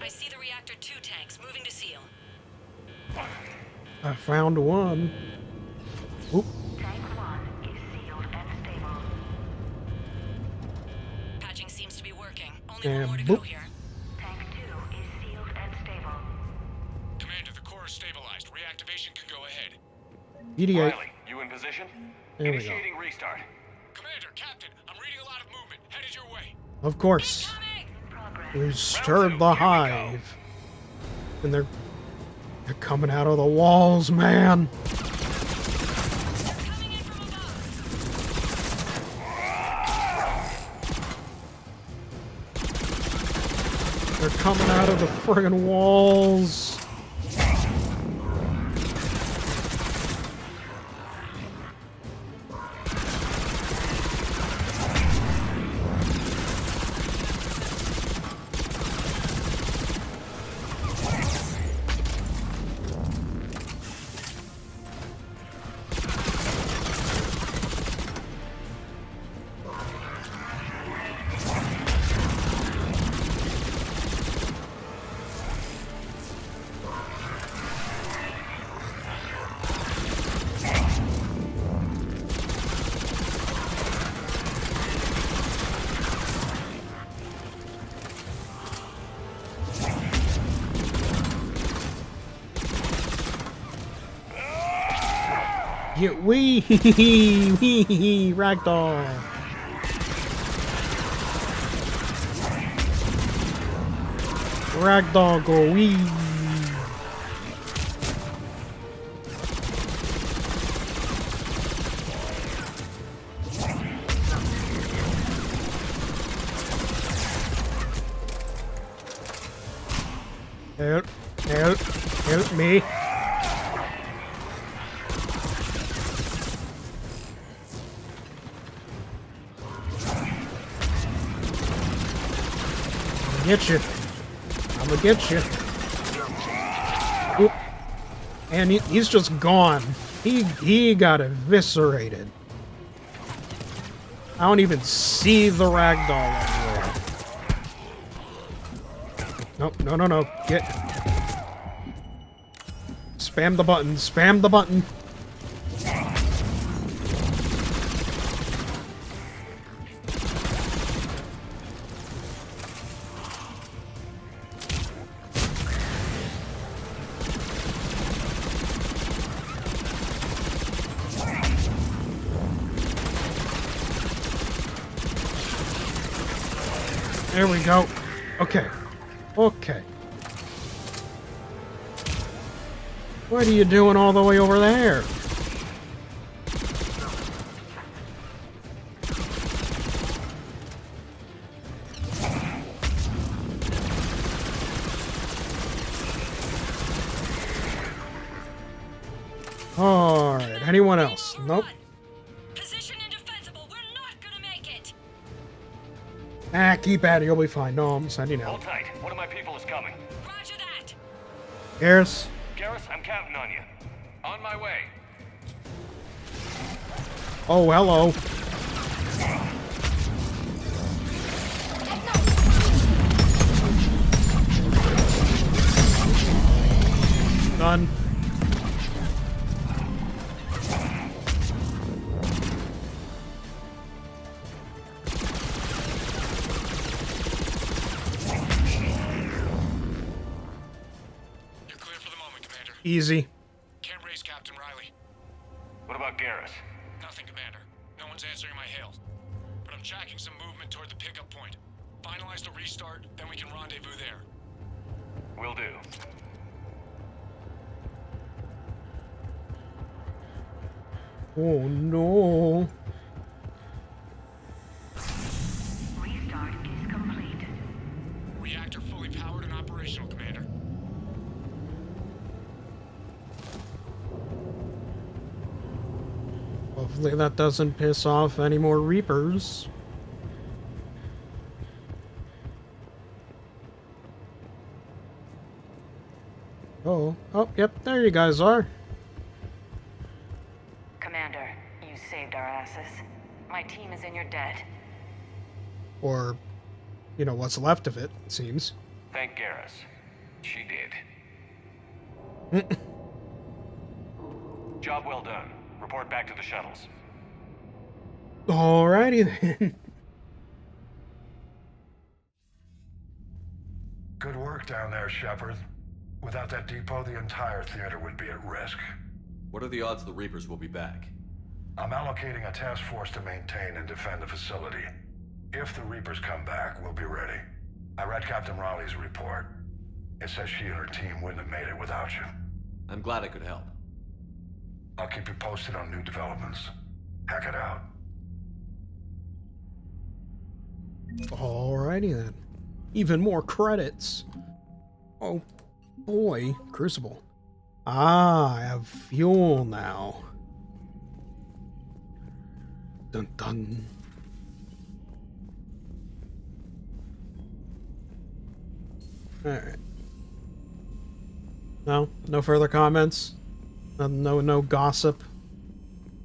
I see the reactor 2 tanks moving to seal. I found one. Oop. Tank 1 is sealed and stable. Patching seems to be working. Only And one more to go boop. here. Tank 2 is sealed and stable. Commander, the core is stabilized. Reactivation can go ahead. PDA. Riley, you in position? There we go. Initiating restart. Commander, Captain, I'm reading a lot of movement. Headed your way. Of course. We stirred the hive. And they're coming out of the walls, man. They're coming out of the friggin' walls. Yeah, wee ragdoll. Ragdoll go wee. Help me. Get you. I'm gonna get you. Oop. And he's just gone. He got eviscerated. I don't even see the ragdoll anywhere. No. Get. Spam the button. Spam the button. There we go. Okay. Okay. What are you doing all the way over there? Alright, anyone else? Nope. Ah, keep at it, you'll be fine. No, I'm sending out. Hold tight. One of my people is coming. Roger that. Garrus? Garrus, I'm counting on you. On my way. Oh, hello. Done. Easy. Can't raise Captain Riley. What about Garrus? Nothing, Commander. No one's answering my hails. But I'm tracking some movement toward the pickup point. Finalize the restart, then we can rendezvous there. Will do. Oh no. Restart is complete. Reactor fully powered and operational, Commander. Hopefully that doesn't piss off any more Reapers. Oh, yep, there you guys are. Commander, you saved our asses. My team is in your debt. Or, you know, what's left of it, it seems. Thank Garrus. She did. Job well done. Report back to the shuttles. Alrighty then. Good work down there, Shepard. Without that depot, the entire theater would be at risk. What are the odds the Reapers will be back? I'm allocating a task force to maintain and defend the facility. If the Reapers come back, we'll be ready. I read Captain Raleigh's report. It says she and her team wouldn't have made it without you. I'm glad I could help. I'll keep you posted on new developments. Hack it out. Alrighty then. Even more credits. Oh boy, Crucible. Ah, I have fuel now. Dun dun. Alright. No further comments? No gossip?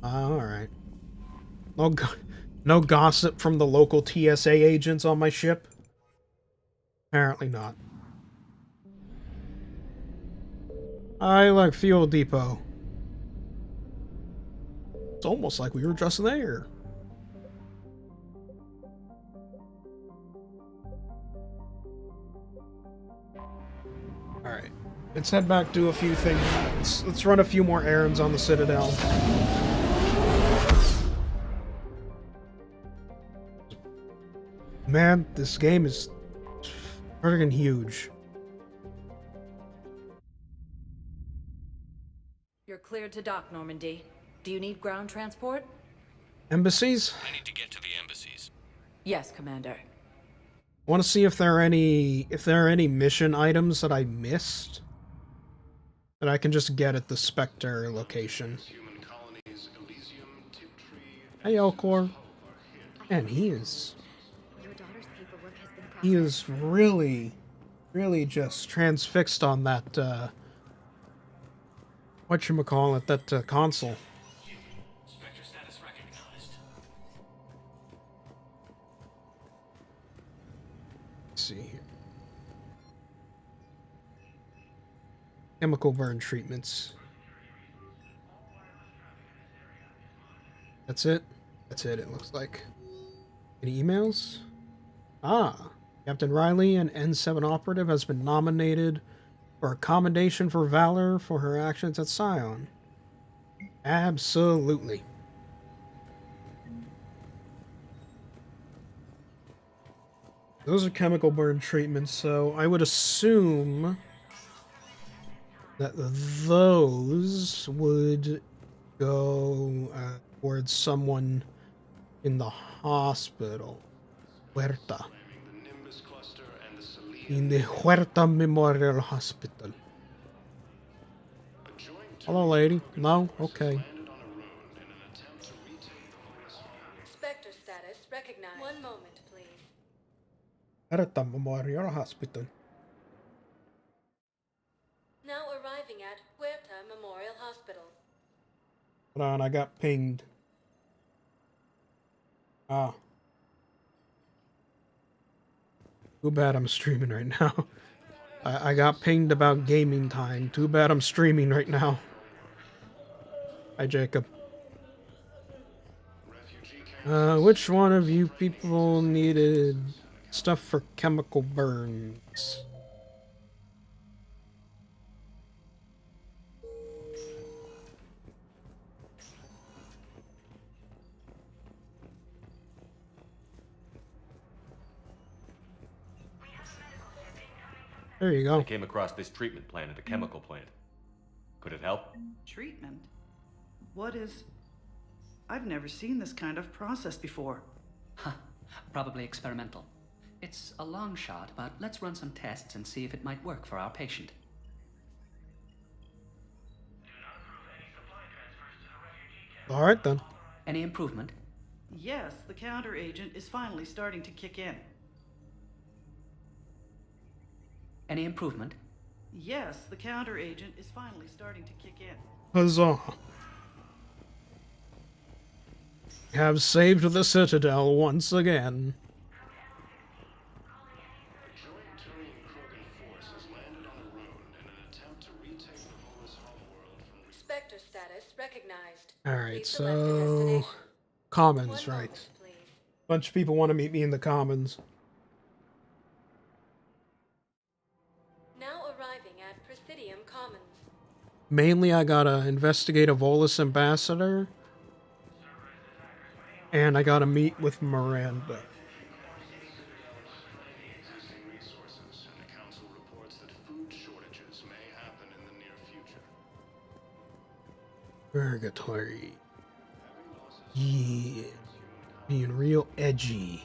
Alright. No gossip from the local TSA agents on my ship? Apparently not. I like fuel depot. It's almost like we were just there. Alright. Let's head back, do a few things. Let's run a few more errands on the Citadel. Man, this game is friggin' huge. You're cleared to dock, Normandy. Do you need ground transport? Embassies? I need to get to the embassies. Yes, Commander. I want to see if there are any mission items that I missed that I can just get at the Spectre location. Hey, Elcor. Man, he is really just transfixed on that, whatchamacallit, that console. Spectre status recognized. Let's see here. Chemical burn treatments. That's it? That's it, it looks like. Any emails? Ah, Captain Riley, an N7 operative, has been nominated for a commendation for valor for her actions at Scion. Absolutely. Those are chemical burn treatments, so I would assume that those would go towards someone in the hospital. Huerta. In the Huerta Memorial Hospital. Hello, lady. No? Okay. Spectre status recognized. One moment, please. Huerta Memorial Hospital. Now arriving at Huerta Memorial Hospital. Hold on, I got pinged. Ah. Too bad I'm streaming right now. I got pinged about gaming time. Too bad I'm streaming right now. Hi, Jacob. Which one of you people needed stuff for chemical burns? There you go. I came across this treatment plant at a chemical plant. Could it help? Treatment? What is... I've never seen this kind of process before. Huh. Probably experimental. It's a long shot, but let's run some tests and see if it might work for our patient. Alright then. Any improvement? Yes, the counter agent is finally starting to kick in. Any improvement? Yes, the counter agent is finally starting to kick in. Huzzah. Have saved the Citadel once again. Spectre status recognized. Alright, so... Commons, right. Bunch of people want to meet me in the Commons. Now arriving at Presidium Commons. Mainly, I gotta investigate a Volus ambassador. And I gotta meet with Miranda. Purgatory. Yeah. Being real edgy.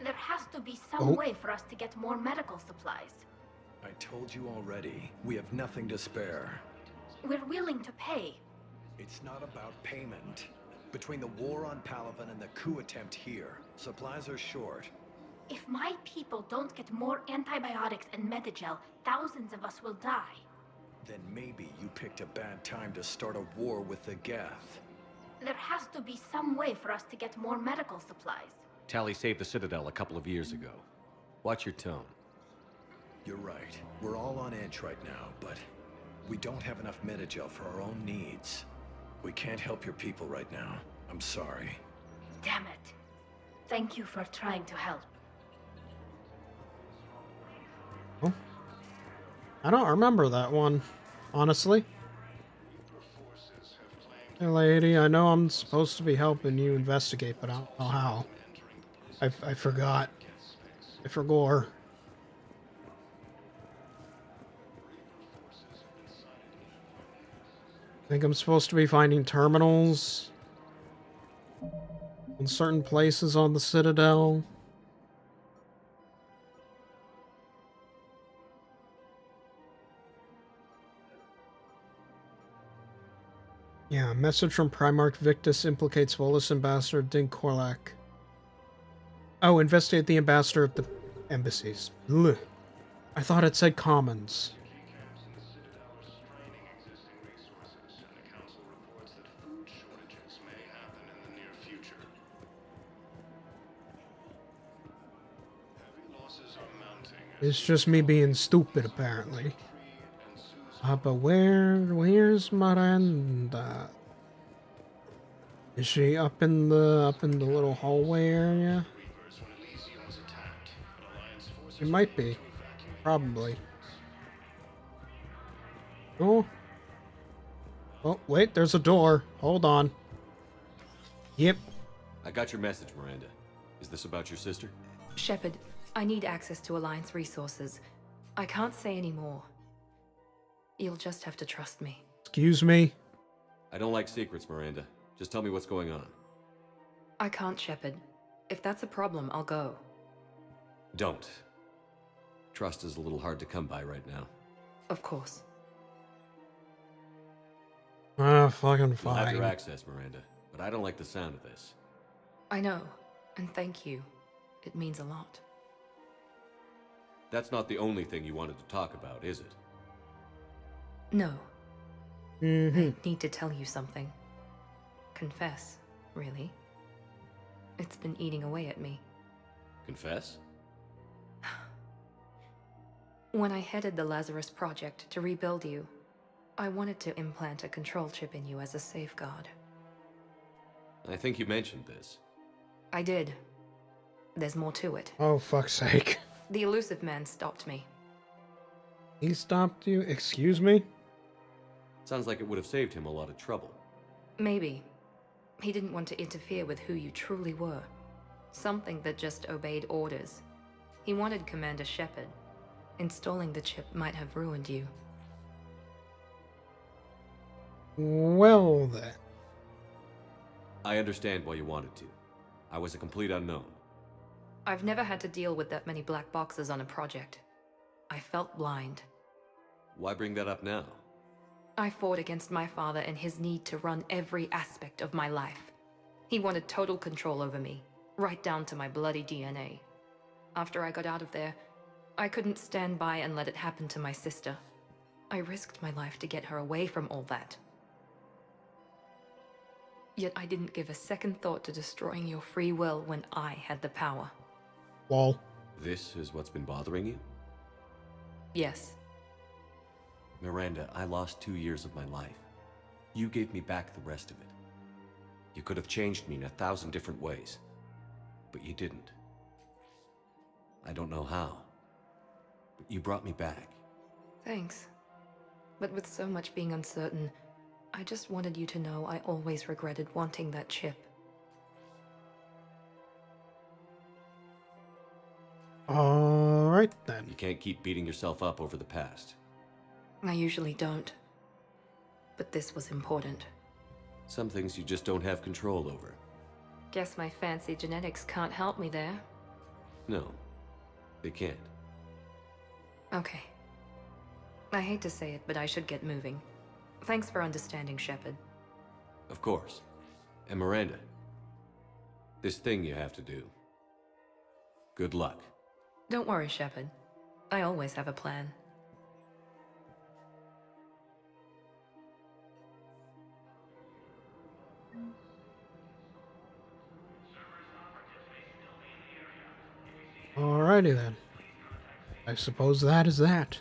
There has to be some way for us to get more medical supplies. I told you already, we have nothing to spare. We're willing to pay. It's not about payment. Between the war on Palaven and the coup attempt here, supplies are short. If my people don't get more antibiotics and Medigel, thousands of us will die. Then maybe you picked a bad time to start a war with the Geth. There has to be some way for us to get more medical supplies. Tally saved the Citadel a couple of years ago. Watch your tone. You're right. We're all on edge right now, but we don't have enough Medigel for our own needs. We can't help your people right now. I'm sorry. Damn it. Thank you for trying to help. Oh. I don't remember that one, honestly. Hey lady, I know I'm supposed to be helping you investigate, but I don't know how. I forgot. I forgot. I think I'm supposed to be finding terminals in certain places on the Citadel. Yeah, message from Primarch Victus implicates Volus Ambassador Din Korlak. Oh, investigate the ambassador of the embassies. Ugh. I thought it said commons. It's just me being stupid, apparently. But where's Miranda? Is she up in the little hallway area? It might be. Probably. Oh. Oh, wait, there's a door. Hold on. Yep. I got your message, Miranda. Is this about your sister? Shepard, I need access to Alliance resources. I can't say any more. You'll just have to trust me. Excuse me? I don't like secrets, Miranda. Just tell me what's going on. I can't, Shepard. If that's a problem, I'll go. Don't. Trust is a little hard to come by right now. Of course. Fucking You'll have fine. your access, Miranda, but I don't like the sound of this. I know, and thank you. It means a lot. That's not the only thing you wanted to talk about, is it? No. Mm-hmm. I need to tell you something. Confess, really. It's been eating away at me. Confess? When I headed the Lazarus Project to rebuild you, I wanted to implant a control chip in you as a safeguard. I think you mentioned this. I did. There's more to it. Oh, fuck's sake. The elusive man stopped me. He stopped you? Excuse me? Sounds like it would have saved him a lot of trouble. Maybe. He didn't want to interfere with who you truly were. Something that just obeyed orders. He wanted Commander Shepard. Installing the chip might have ruined you. Well, then. I understand why you wanted to. I was a complete unknown. I've never had to deal with that many black boxes on a project. I felt blind. Why bring that up now? I fought against my father and his need to run every aspect of my life. He wanted total control over me, right down to my bloody DNA. After I got out of there, I couldn't stand by and let it happen to my sister. I risked my life to get her away from all that. Yet I didn't give a second thought to destroying your free will when I had the power. Lol. This is what's been bothering you? Yes. Miranda, I lost 2 years of my life. You gave me back the rest of it. You could have changed me in 1,000 different ways, but you didn't. I don't know how, but you brought me back. Thanks. But with so much being uncertain, I just wanted you to know I always regretted wanting that chip. Alright then. You can't keep beating yourself up over the past. I usually don't. But this was important. Some things you just don't have control over. Guess my fancy genetics can't help me there. No, they can't. Okay. I hate to say it, but I should get moving. Thanks for understanding, Shepard. Of course. And Miranda, this thing you have to do. Good luck. Don't worry, Shepard. I always have a plan. Alrighty then. I suppose that is that.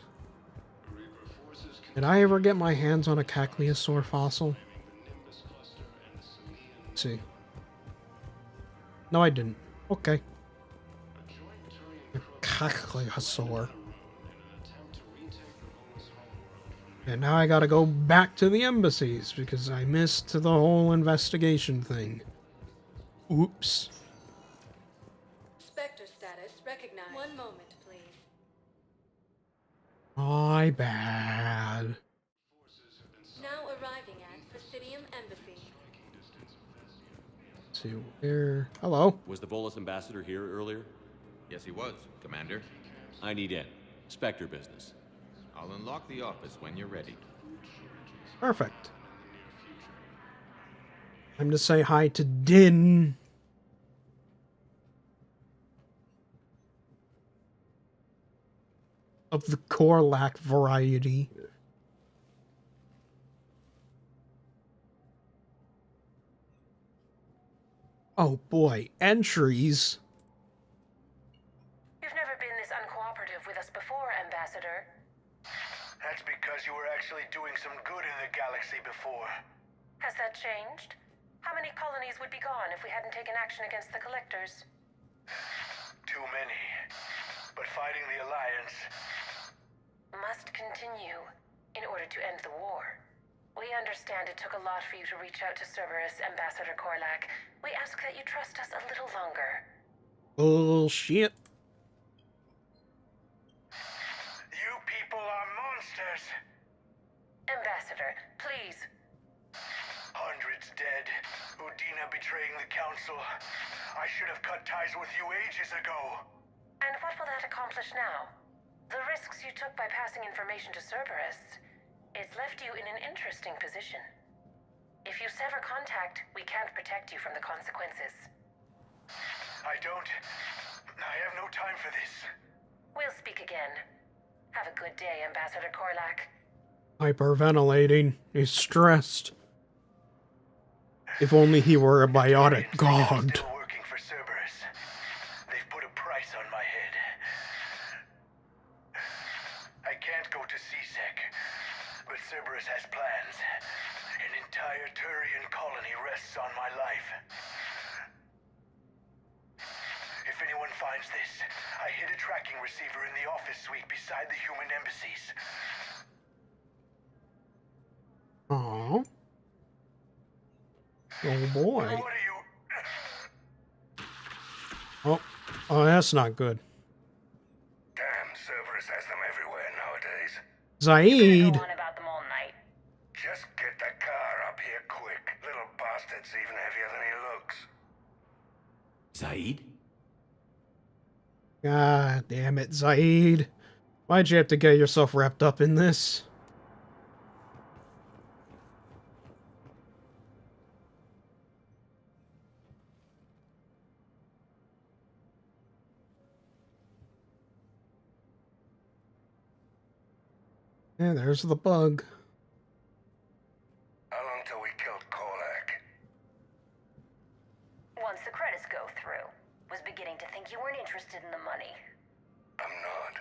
Did I ever get my hands on a Cacliosaur fossil? Let's see. No, I didn't. Okay. A Cacliosaur. And now I gotta go back to the embassies because I missed the whole investigation thing. Oops. My bad. Now arriving at Presidium Embassy. Let's see where. Hello. Was the Volus ambassador here earlier? Yes, he was, Commander. I need in. Spectre business. I'll unlock the office when you're ready. Perfect. Time to say hi to Din. Of the Korlak variety. Oh boy, entries. You've never been this uncooperative with us before, Ambassador. That's because you were actually doing some good in the galaxy before. Has that changed? How many colonies would be gone if we hadn't taken action against the Collectors? Too many. But fighting the Alliance must continue in order to end the war. We understand it took a lot for you to reach out to Cerberus, Ambassador Korlak. We ask that you trust us a little longer. Bullshit. You people are monsters. Ambassador, please. Hundreds dead. Udina betraying the Council. I should have cut ties with you ages ago. And what will that accomplish now? The risks you took by passing information to Cerberus, it's left you in an interesting position. If you sever contact, we can't protect you from the consequences. I have no time for this. We'll speak again. Have a good day, Ambassador Korlak. Hyperventilating. He's stressed. If only he were a biotic god. Still working for Cerberus. They've put a price on my head. I can't go to CSEC, but Cerberus has plans. An entire Turian colony rests on my life. If anyone finds this, I hid a tracking receiver in the office suite beside the human embassies. Aww. Oh boy. What are you... Oh, that's not good. Damn, Cerberus has them everywhere nowadays. Zaid. Go on about them all night. Just get the car up here quick. Little bastard's even heavier than he looks. Zaid? God damn it, Zaid. Why'd you have to get yourself wrapped up in this? Yeah, there's the bug. How long till we killed Korlak? Once the credits go through. Was beginning to think you weren't interested in the money. I'm not.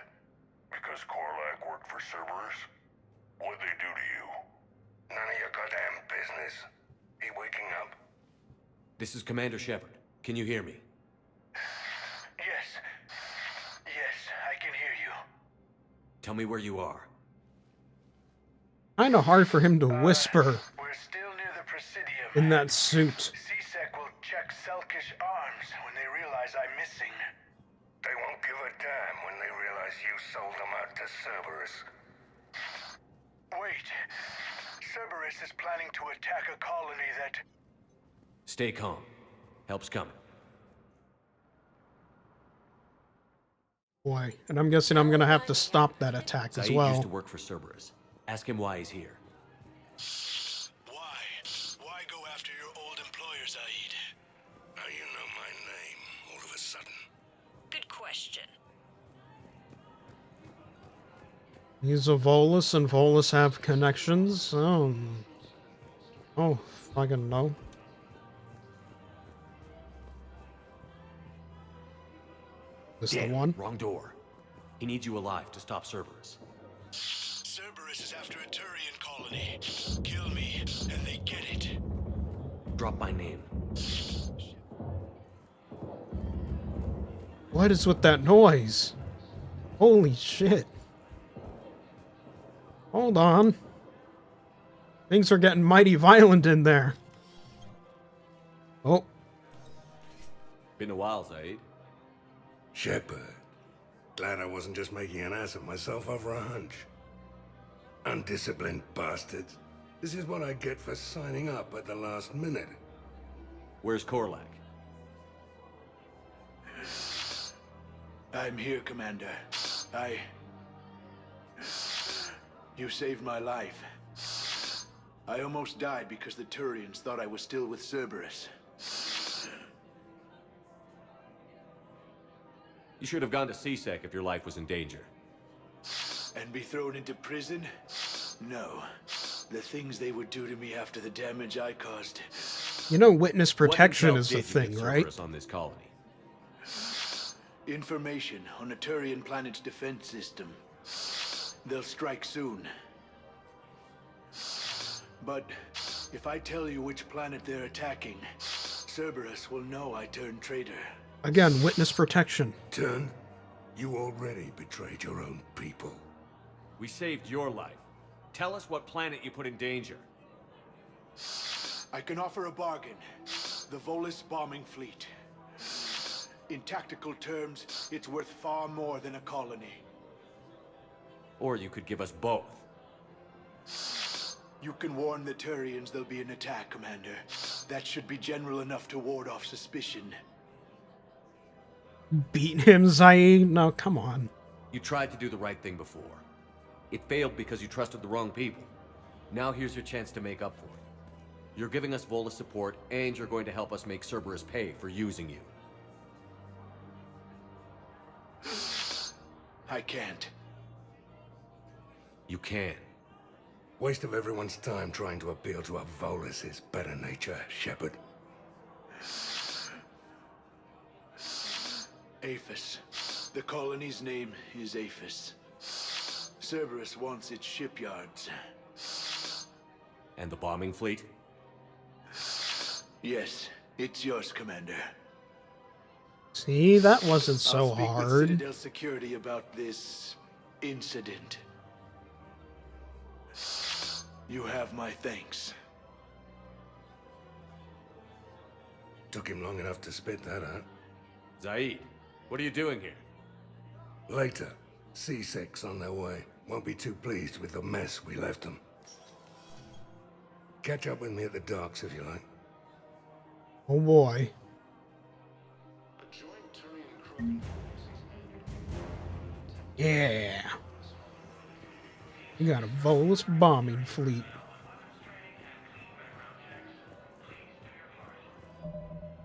Because Korlak worked for Cerberus? What'd they do to you? None of your goddamn business. He waking up? This is Commander Shepard. Can you hear me? Yes. Yes, I can hear you. Tell me where you are. Kinda hard for him to whisper We're still near the Presidium. in that suit. CSEC will check Selkish arms when they realize I'm missing. They won't give a damn when they realize you sold them out to Cerberus. Wait. Cerberus is planning to attack a colony that... Stay calm. Help's coming. Boy, and I'm guessing I'm gonna have to stop that attack as Zaid well. used to work for Cerberus. Ask him why he's here. Why? Why go after your old employer, Zaid? How you know my name all of a sudden? Good question. He's a Volus, and Volus have connections. Oh, fucking no. This the one? Wrong door. He needs you alive to stop Cerberus. Cerberus is after a Turian colony. Kill me, and they get it. Drop my name. What is with that noise? Holy shit. Hold on. Things are getting mighty violent in there. Oh. Been a while, Zaid. Shepard. Glad I wasn't just making an ass of myself over a hunch. Undisciplined bastards. This is what I get for signing up at the last minute. Where's Korlak? I'm here, Commander. You saved my life. I almost died because the Turians thought I was still with Cerberus. You should have gone to C-Sec if your life was in danger. And be thrown into prison? No. The things they would do to me after the damage I caused. You know, witness protection What is intel the did you thing, get right? Cerberus on this colony? Information on a Turian planet's defense system. They'll strike soon. But if I tell you which planet they're attacking, Cerberus will know I turned traitor. Again, witness protection. Turn? You already betrayed your own people. We saved your life. Tell us what planet you put in danger. I can offer a bargain. The Volus bombing fleet. In tactical terms, it's worth far more than a colony. Or you could give us both. You can warn the Turians there'll be an attack, Commander. That should be general enough to ward off suspicion. Beat him, Zaid? No, come on. You tried to do the right thing before. It failed because you trusted the wrong people. Now here's your chance to make up for it. You're giving us Volus support, and you're going to help us make Cerberus pay for using you. I can't. You can. Waste of everyone's time trying to appeal to a Volus' better nature, Shepard. Aphis. The colony's name is Aphis. Cerberus wants its shipyards. And the bombing fleet? Yes, it's yours, Commander. See, that wasn't so I'll speak with hard. Citadel Security about this incident. You have my thanks. Took him long enough to spit that out. Zaid, what are you doing here? Later. C-Sec's on their way. Won't be too pleased with the mess we left them. Catch up with me at the docks if you like. Oh boy. Yeah. You got a Volus bombing fleet.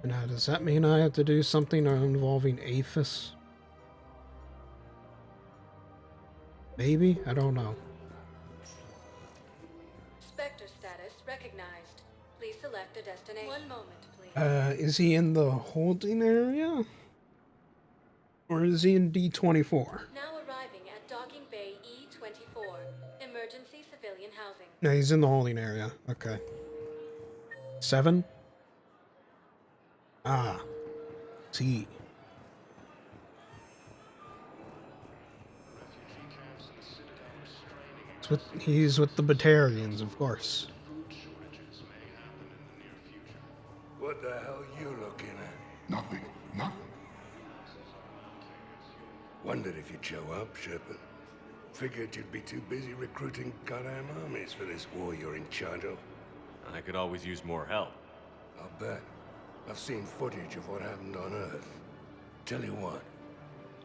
Now, does that mean I have to do something involving Aphis? Maybe? I don't know. Spectre status recognized. Please select a destination. One moment, please. Is he in the holding area? Or is he in D24? Now arriving at Docking Bay E24. Emergency civilian housing. No, he's in the holding area. Okay. 7? Ah. See. He's with the Batarians, of course. What the hell you looking at? Nothing. Nothing. Wondered if you'd show up, Shepard. Figured you'd be too busy recruiting goddamn armies for this war you're in charge of. I could always use more help. I'll bet. I've seen footage of what happened on Earth. Tell you what,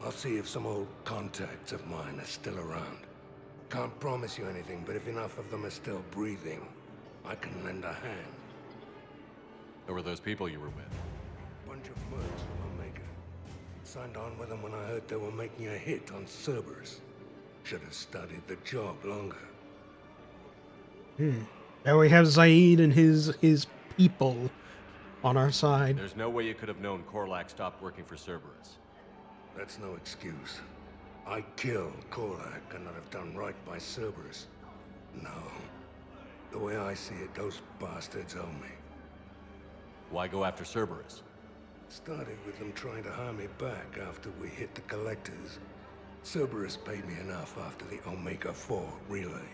I'll see if some old contacts of mine are still around. Can't promise you anything, but if enough of them are still breathing, I can lend a hand. Who were those people you were with? Bunch of mercs from Omega. Signed on with them when I heard they were making a hit on Cerberus. Should have studied the job longer. Now we have Zaid and his people on our side. There's no way you could have known Korlak stopped working for Cerberus. That's no excuse. I killed Korlak and I'd have done right by Cerberus. No. The way I see it, those bastards owe me. Why go after Cerberus? Started with them trying to hire me back after we hit the collectors. Cerberus paid me enough after the Omega-4 relay.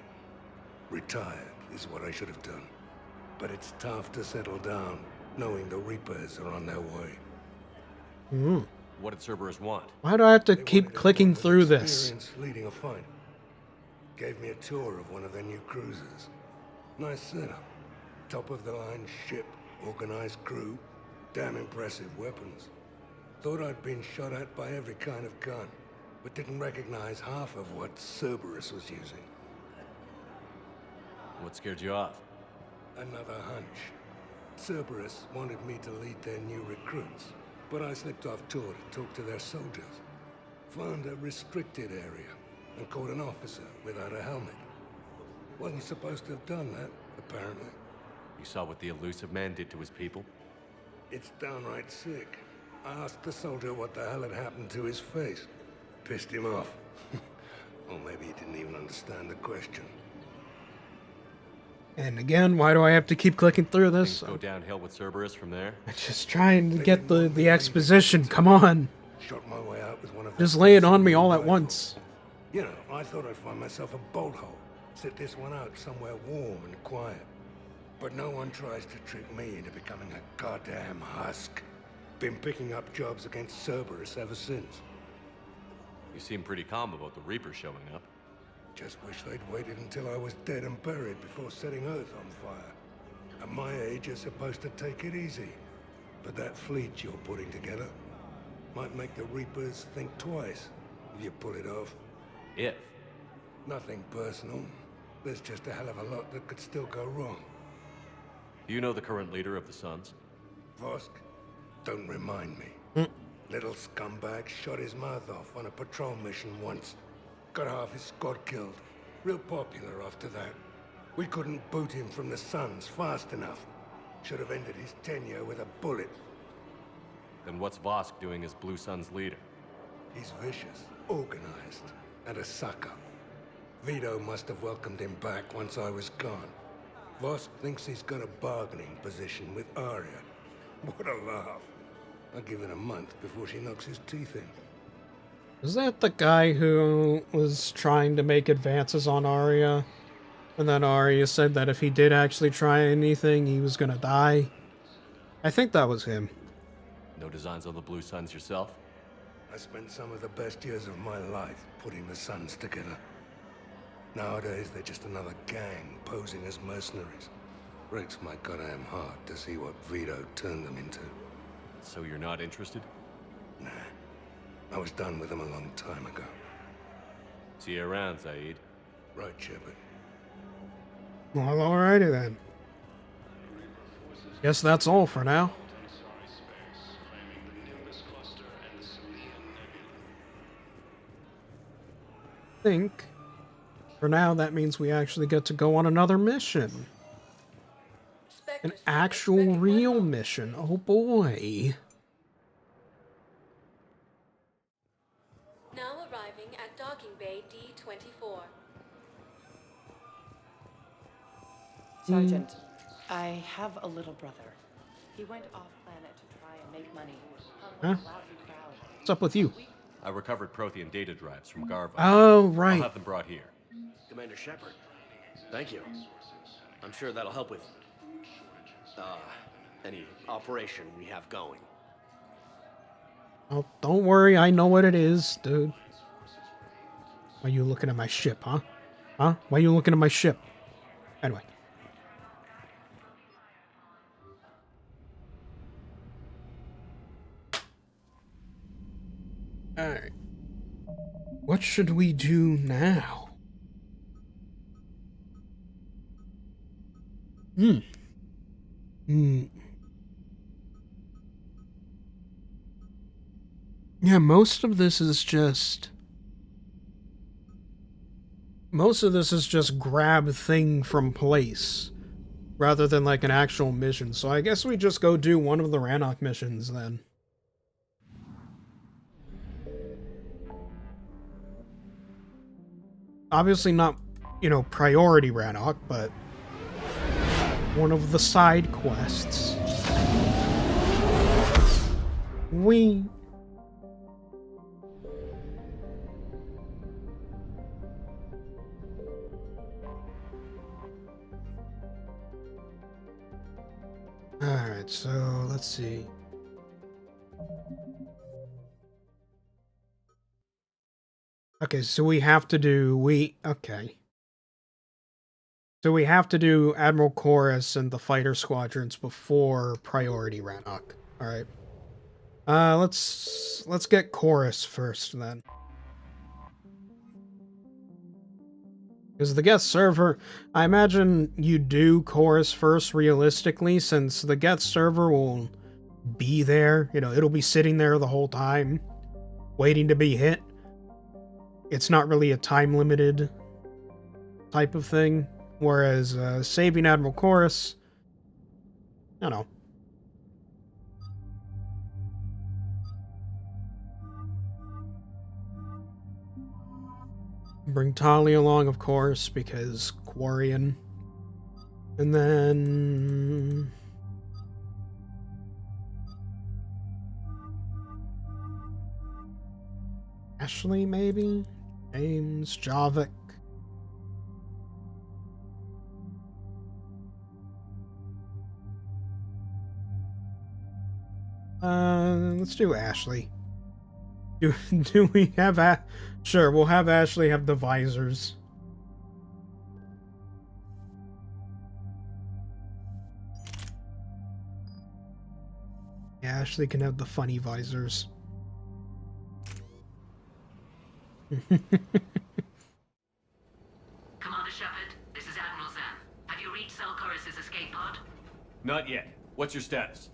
Retired is what I should have done. But it's tough to settle down, knowing the Reapers are on their way. What did Cerberus want? Why do I have to keep clicking through this? Leading a fight. Gave me a tour of one of their new cruisers. Nice setup. Top-of-the-line ship, organized crew, damn impressive weapons. Thought I'd been shot at by every kind of gun, but didn't recognize half of what Cerberus was using. What scared you off? Another hunch. Cerberus wanted me to lead their new recruits, but I slipped off tour to talk to their soldiers. Found a restricted area, and caught an officer without a helmet. Wasn't supposed to have done that, apparently. You saw what the elusive man did to his people? It's downright sick. I asked the soldier what the hell had happened to his face. Pissed him off. Or maybe he didn't even understand the question. And again, why do I have to keep clicking through this? Things go downhill with Cerberus from there? I'm just trying to get the exposition. Come on. Shot my way out with one of Just lay it on me all at once. You know, I thought I'd find myself a bolt hole. Sit this one out somewhere warm and quiet. But no one tries to trick me into becoming a goddamn husk. Been picking up jobs against Cerberus ever since. You seem pretty calm about the Reaper showing up. Just wish they'd waited until I was dead and buried before setting Earth on fire. At my age, you're supposed to take it easy. But that fleet you're putting together might make the Reapers think twice if you pull it off. If? Nothing personal. There's just a hell of a lot that could still go wrong. Do you know the current leader of the Suns? Vosk? Don't remind me. Little scumbag shot his mouth off on a patrol mission once. Got half his squad killed. Real popular after that. We couldn't boot him from the Suns fast enough. Should have ended his tenure with a bullet. Then what's Vosk doing as Blue Sun's leader? He's vicious, organized, and a sucker. Vito must have welcomed him back once I was gone. Vosk thinks he's got a bargaining position with Arya. What a laugh. I'll give it a month before she knocks his teeth in. Is that the guy who was trying to make advances on Arya? And then Arya said that if he did actually try anything, he was gonna die? I think that was him. No designs on the Blue Suns yourself? I spent some of the best years of my life putting the Suns together. Nowadays, they're just another gang posing as mercenaries. Breaks my goddamn heart to see what Vito turned them into. So you're not interested? Nah. I was done with them a long time ago. See you around, Zaid. Right, Shepard. Well, alrighty then. Guess that's all for now. I think for now that means we actually get to go on another mission. An actual real mission. Oh boy. Now arriving at Docking Bay D-24. Sergeant, I have a little brother. He went off-planet to try and make money. Huh? What's up with you? I recovered Prothean data drives from Garva. Oh, right. I'll have them brought here. Commander Shepard, thank you. I'm sure that'll help with any operation we have going. Oh, don't worry, I know what it is, dude. Why are you looking at my ship, huh? Huh? Why are you looking at my ship? Anyway. Alright. What should we do now? Yeah, most of this is just grab thing from place rather than like an actual mission. So I guess we just go do one of the Rannoch missions then. Obviously not, you know, priority Rannoch, but one of the side quests. Alright, so let's see. Okay, so we have to do, okay. So we have to do Admiral Chorus and the fighter squadrons before priority Rannoch. Alright. Let's get Chorus first then. Because the guest server, I imagine you do Chorus first realistically, since the guest server will be there. You know, it'll be sitting there the whole time, waiting to be hit. It's not really a time-limited type of thing. Whereas saving Admiral Chorus, I don't know. Bring Tali along, of course, because Quarian. And then... Ashley, maybe? James, Javik. Let's do Ashley. Do we have Sure, we'll have Ashley have the visors. Yeah, Ashley can have the funny visors. Commander Shepard, this is Admiral Zan. Have you reached Selchorus' escape pod? Not yet. What's your status?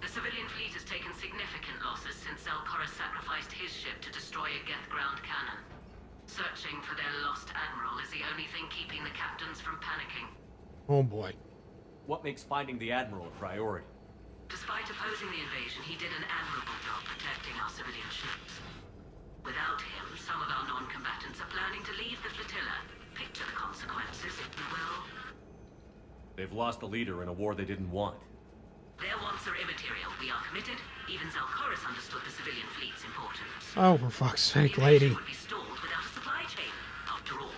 The civilian fleet has taken significant losses since Selchorus sacrificed his ship to destroy a Geth ground cannon. Searching for their lost admiral is the only thing keeping the captains from panicking. Oh boy. What makes finding the Admiral a priority? Despite opposing the invasion, he did an admirable job protecting our civilian ships. Without him, some of our non-combatants are planning to leave the flotilla. Picture the consequences, if you will. They've lost a leader in a war they didn't want. Their wants are immaterial. We are committed. Even Selchorus understood the civilian fleet's importance. Oh, for fuck's sake, lady. Would be stalled without a supply chain, after all.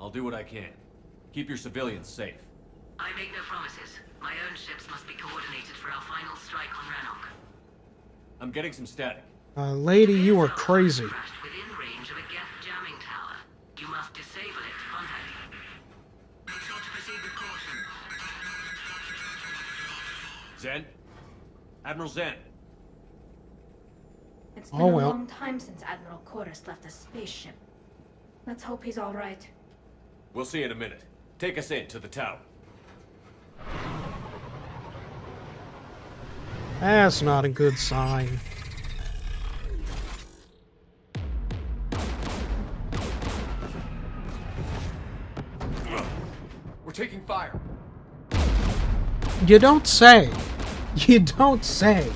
I'll do what I can. Keep your civilians safe. I make no promises. My own ships must be coordinated for our final strike on Rannoch. I'm getting some static. Lady, you are crazy. Crashed within range of a Geth jamming tower. You must disable it to contact you. Make sure to proceed with caution. Zen? Admiral Zen? It's been a long time since Admiral Chorus left a spaceship. Let's hope he's all right. We'll see in a minute. Take us in to the tower. That's not a good sign. We're taking fire. You don't say. You don't say.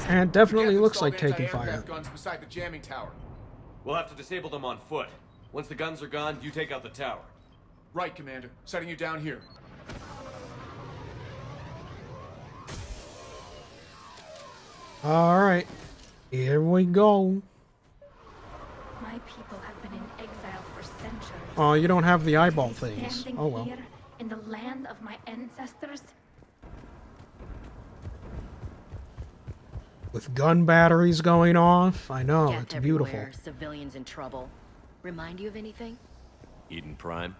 And it definitely looks like taking fire. Guns beside the jamming tower. We'll have to disable them on foot. Once the guns are gone, you take out the tower. Right, Commander. Setting you down here. Alright. Here we go. My people have been in exile for centuries. Oh, you don't have the eyeball things. Standing Oh well. here in the land of my ancestors. With gun batteries going off. I know, Geth it's beautiful. everywhere, civilians in trouble. Remind you of anything? Eden Prime?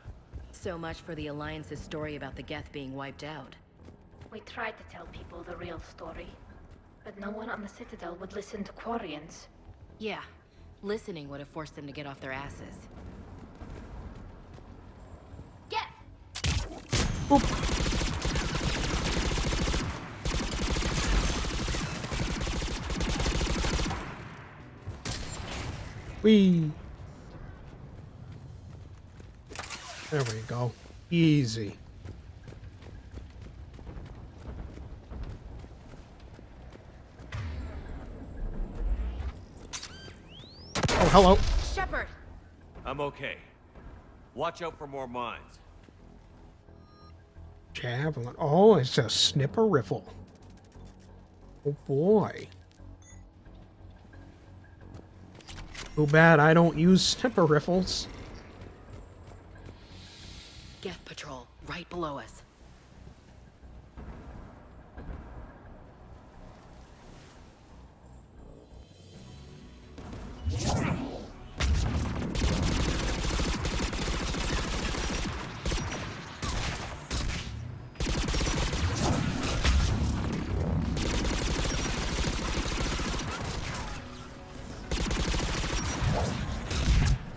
So much for the Alliance's story about the Geth being wiped out. We tried to tell people the real story, but no one on the Citadel would listen to Quarians. Yeah, listening would have forced them to get off their asses. Whee! There we go. Easy. Oh, hello. Shepard! I'm okay. Watch out for more mines. Javelin. Oh, it's a snipper riffle. Oh boy. Too bad I don't use snipper riffles. Geth patrol, right below us.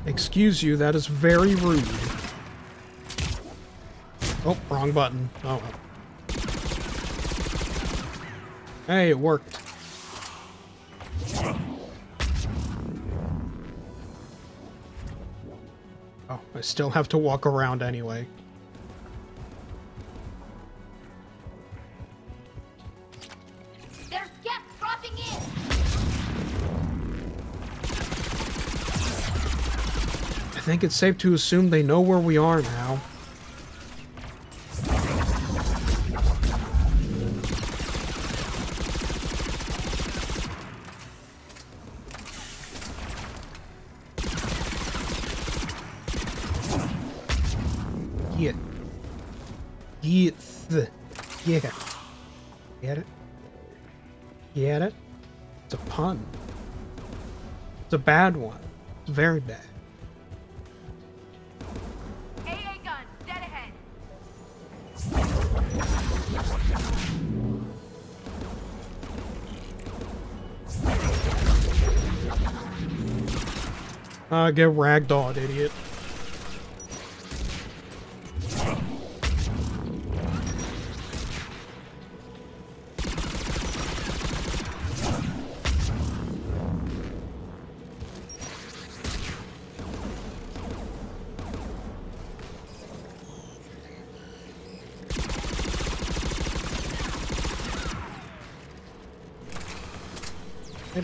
Excuse you, that is very rude. Oh, wrong button. Oh well. Hey, it worked. Oh, I still have to walk around anyway. There's gas dropping in! I think it's safe to assume they know where we are now. Get. Yeah. Get it? Get it? It's a pun. It's a bad one. It's very bad. AA gun, dead ahead. Get ragdolled, idiot.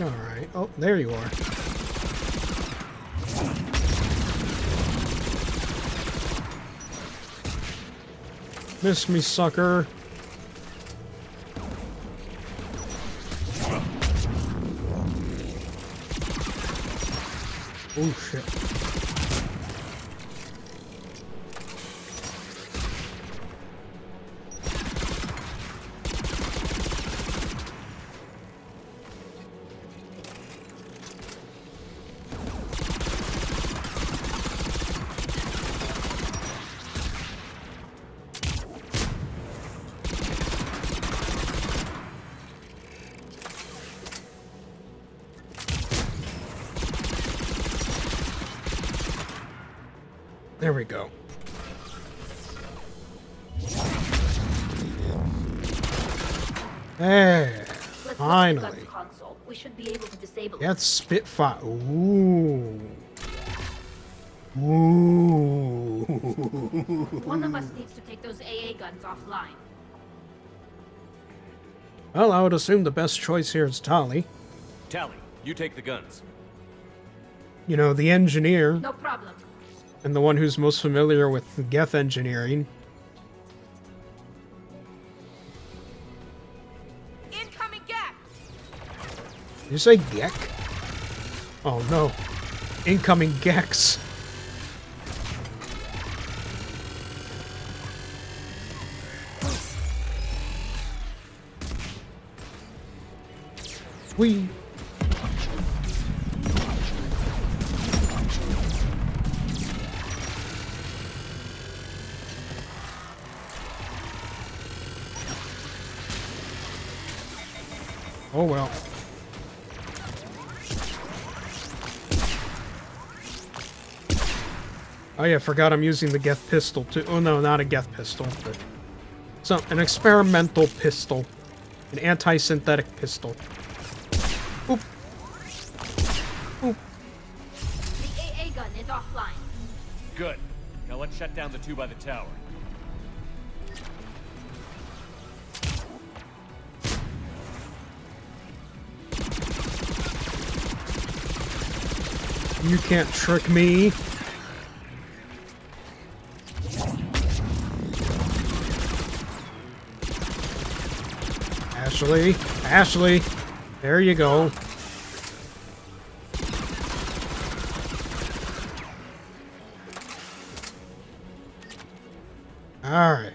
Alright. Oh, there you are. Miss me, sucker. Oh, shit. There we go. Hey, finally. Console. We should be able to disable it. That's Spitfire. Ooh. Ooh. One of us needs to take those AA guns offline. Well, I would assume the best choice here is Tali. Tally, you take the guns. You know, the engineer. No problem. And the one who's most familiar with Geth engineering. Incoming gap. Did you say Gek? Oh no. Incoming Gex. Whee. Oh well. Oh yeah, forgot I'm using the Geth pistol too. Oh no, not a Geth pistol, but an experimental pistol. An anti-synthetic pistol. Oop. Oop. The AA gun is offline. Good. Now let's shut down the two by the tower. You can't trick me. Ashley, Ashley, there you go. All right.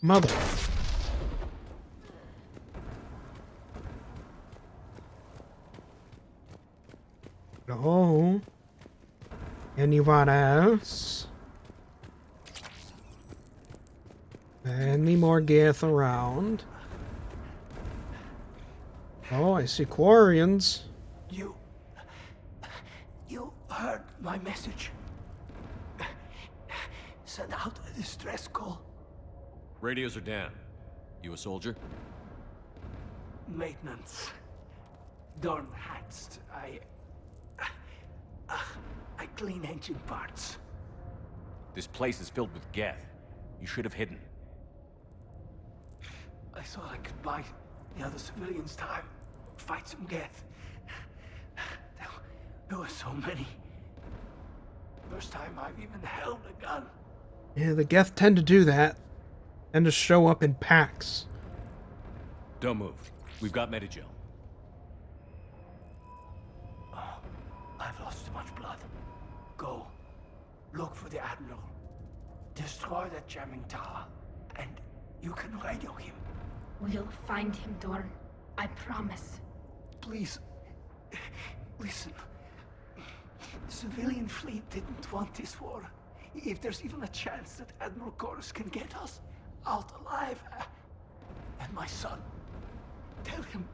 Mother. No. Anyone else? Any more Geth around? Oh, I see Quarians. You heard my message. Send out a distress call. Radios are down. You a soldier? Maintenance. Dorn hats. I clean engine parts. This place is filled with Geth. You should have hidden. I thought I could buy the other civilians time. Fight some Geth. There were so many. First time I've even held a gun. Yeah, the Geth tend to do that. Tend to show up in packs. Don't move. We've got Medigel. Oh, I've lost too much blood. Go. Look for the Admiral. Destroy that jamming tower. And you can radio him. We'll find him, Dorn. I promise. Please. Listen. The civilian fleet didn't want this war. If there's even a chance that Admiral Chorus can get us out alive, and my son, tell him,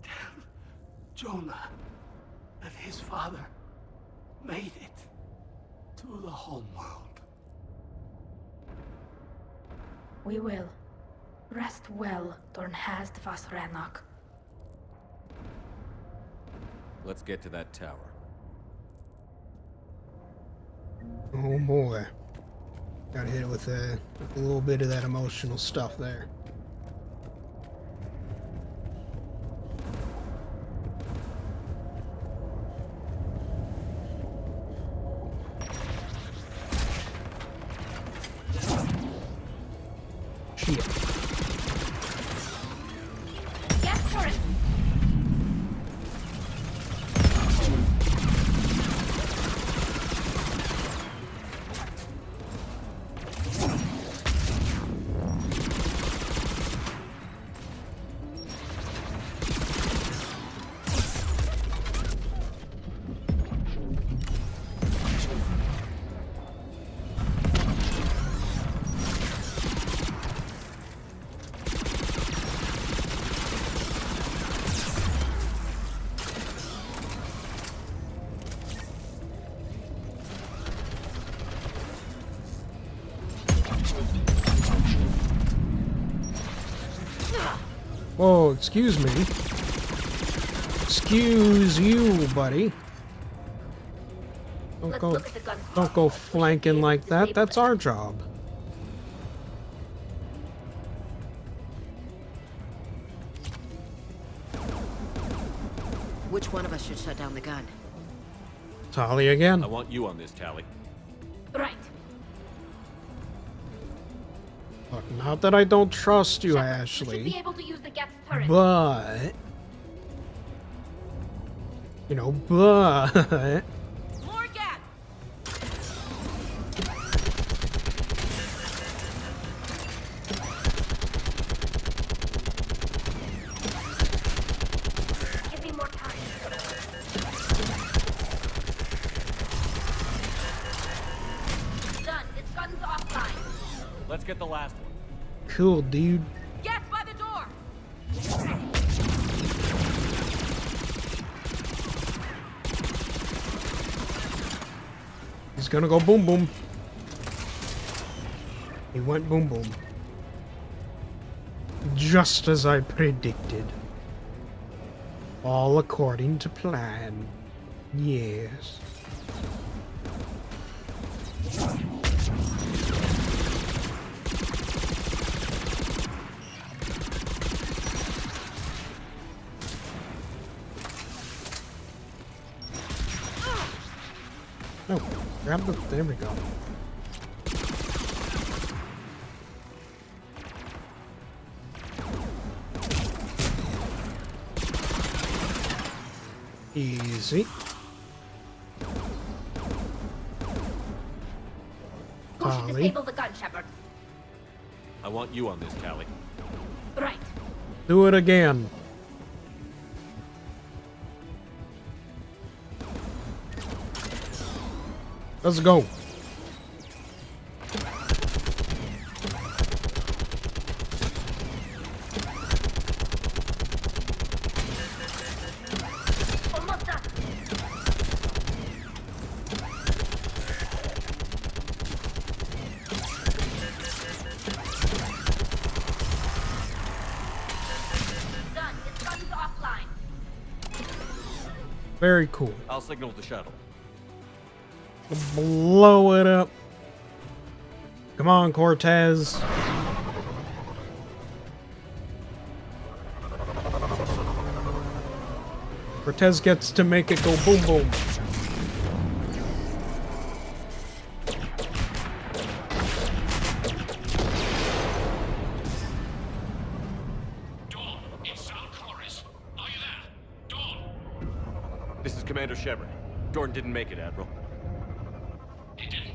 tell Jonah that his father made it to the homeworld. We will. Rest well, Dorn has the Vasranok. Let's get to that tower. Oh boy. Gotta hit it with a little bit of that emotional stuff there. Shit. Get for it! Whoa, excuse me. Excuse you, buddy. Don't go flanking like that. That's our job. Which one of us should shut down the gun? Tali again. I want you on this, Tali. Right. Look, not that I don't trust you, Should Ashley, be able to use the Geth turret. but... You know, but... More Geth! Give me more time. Done. Its gun's offline. Let's get the last one. Cool, dude. Geth by the door! He's gonna go boom boom. He went boom boom. Just as I predicted. All according to plan. Yes. Oh, grab the... There we go. Easy. Who should Tali. disable the gun, Shepard? I want you on this, Tali. Right. Do it again. Let's go. Very cool. I'll signal the shuttle. Blow it up. Come on, Cortez. Cortez gets to make it go boom boom. Dawn, it's Alcoris. Are you there? Dawn! This is Commander Shepard. Jordan didn't make it, Admiral. He didn't.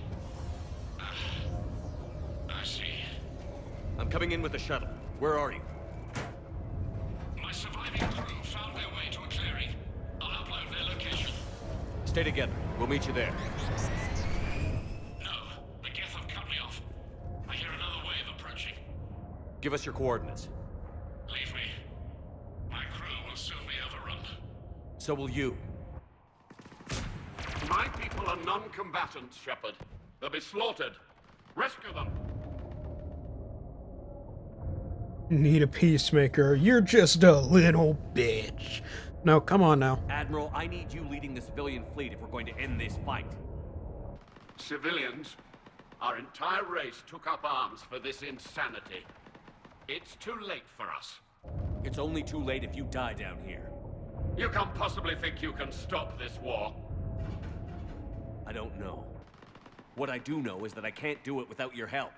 I see. I'm coming in with the shuttle. Where are you? My surviving crew found their way to a clearing. I'll upload their location. Stay together. We'll meet you there. No, the Geth have cut me off. I hear another wave approaching. Give us your coordinates. Leave me. My crew will soon be overrun. So will you. My people are non-combatants, Shepard. They'll be slaughtered. Rescue them. Need a peacemaker. You're just a little bitch. No, come on now. Admiral, I need you leading the civilian fleet if we're going to end this fight. Civilians, our entire race took up arms for this insanity. It's too late for us. It's only too late if you die down here. You can't possibly think you can stop this war. I don't know. What I do know is that I can't do it without your help.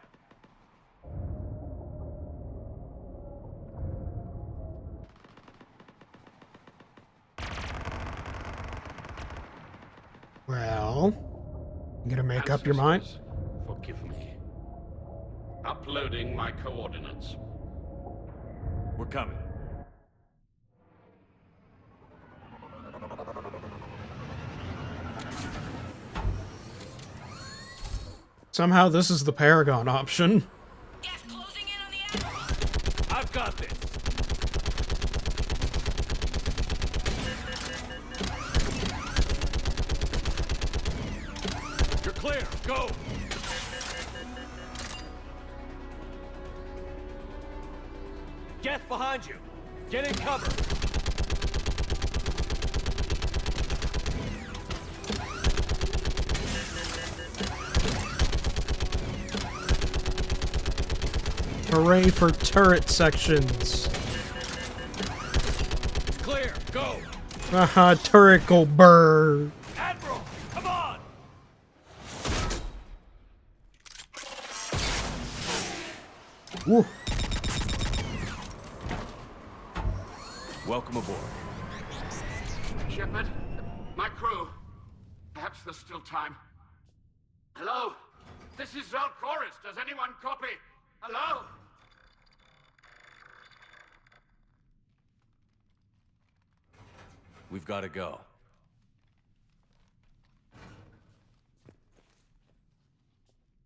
Well, you gonna make up your mind? Forgive me. Uploading my coordinates. We're coming. Somehow this is the Paragon option. I've got this. You're clear. Go. Geth behind you. Get in cover. Hooray for turret sections. It's clear. Go. Haha, turret go burr. Admiral, come on. Woo. Welcome aboard. Shepard, my crew. Perhaps there's still time. Hello? This is Zalcoris. Does anyone copy? Hello? We've got to go.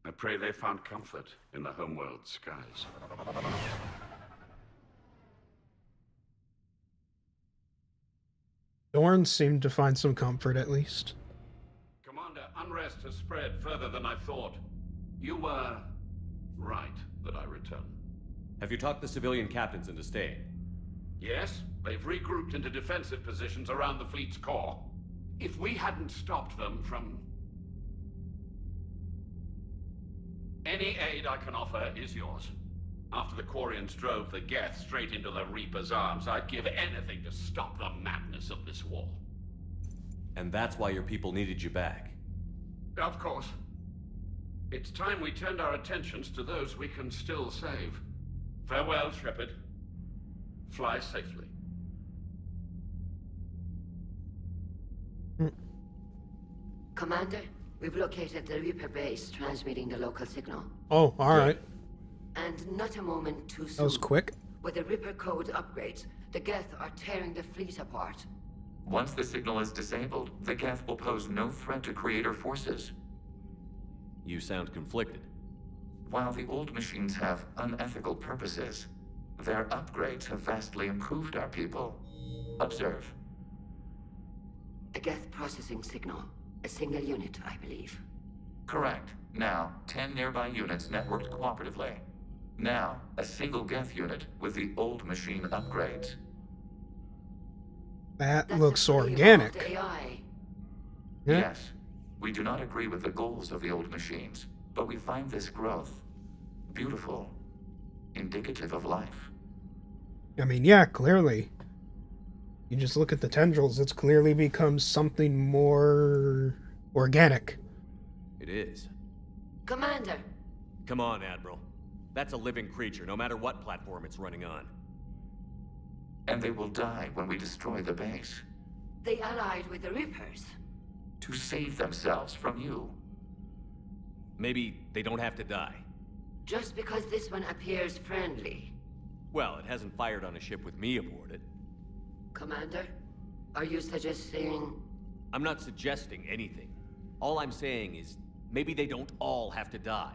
I pray they found comfort in the homeworld skies. Dorn seemed to find some comfort, at least. Commander, unrest has spread further than I thought. You were right that I return. Have you talked the civilian captains into staying? Yes, they've regrouped into defensive positions around the fleet's core. If we hadn't stopped them from... Any aid I can offer is yours. After the Quarians drove the Geth straight into the Reaper's arms, I'd give anything to stop the madness of this war. And that's why your people needed you back. Of course. It's time we turned our attentions to those we can still save. Farewell, Shepard. Fly safely. Commander, we've located the Reaper base transmitting the local signal. Oh, alright. And not a moment too soon. That was quick. With the Reaper code upgrades, the Geth are tearing the fleet apart. Once the signal is disabled, the Geth will pose no threat to Creator forces. You sound conflicted. While the old machines have unethical purposes, their upgrades have vastly improved our people. Observe. A Geth processing signal. A single unit, I believe. Correct. Now, 10 nearby units networked cooperatively. Now, a single Geth unit with the old machine upgrades. That That's looks a fully organic. evolved AI. Yeah. Yes, we do not agree with the goals of the old machines, but we find this growth beautiful, indicative of life. I mean, yeah, clearly. You just look at the tendrils, it's clearly become something more organic. It is. Commander, Come on, Admiral. That's a living creature, no matter what platform it's running on. And they will die when we destroy the base. they allied with the Reapers. To save themselves from you. Maybe they don't have to die. Just because this one appears friendly. Well, it hasn't fired on a ship with me aboard it. Commander, are you suggesting... I'm not suggesting anything. All I'm saying is, maybe they don't all have to die.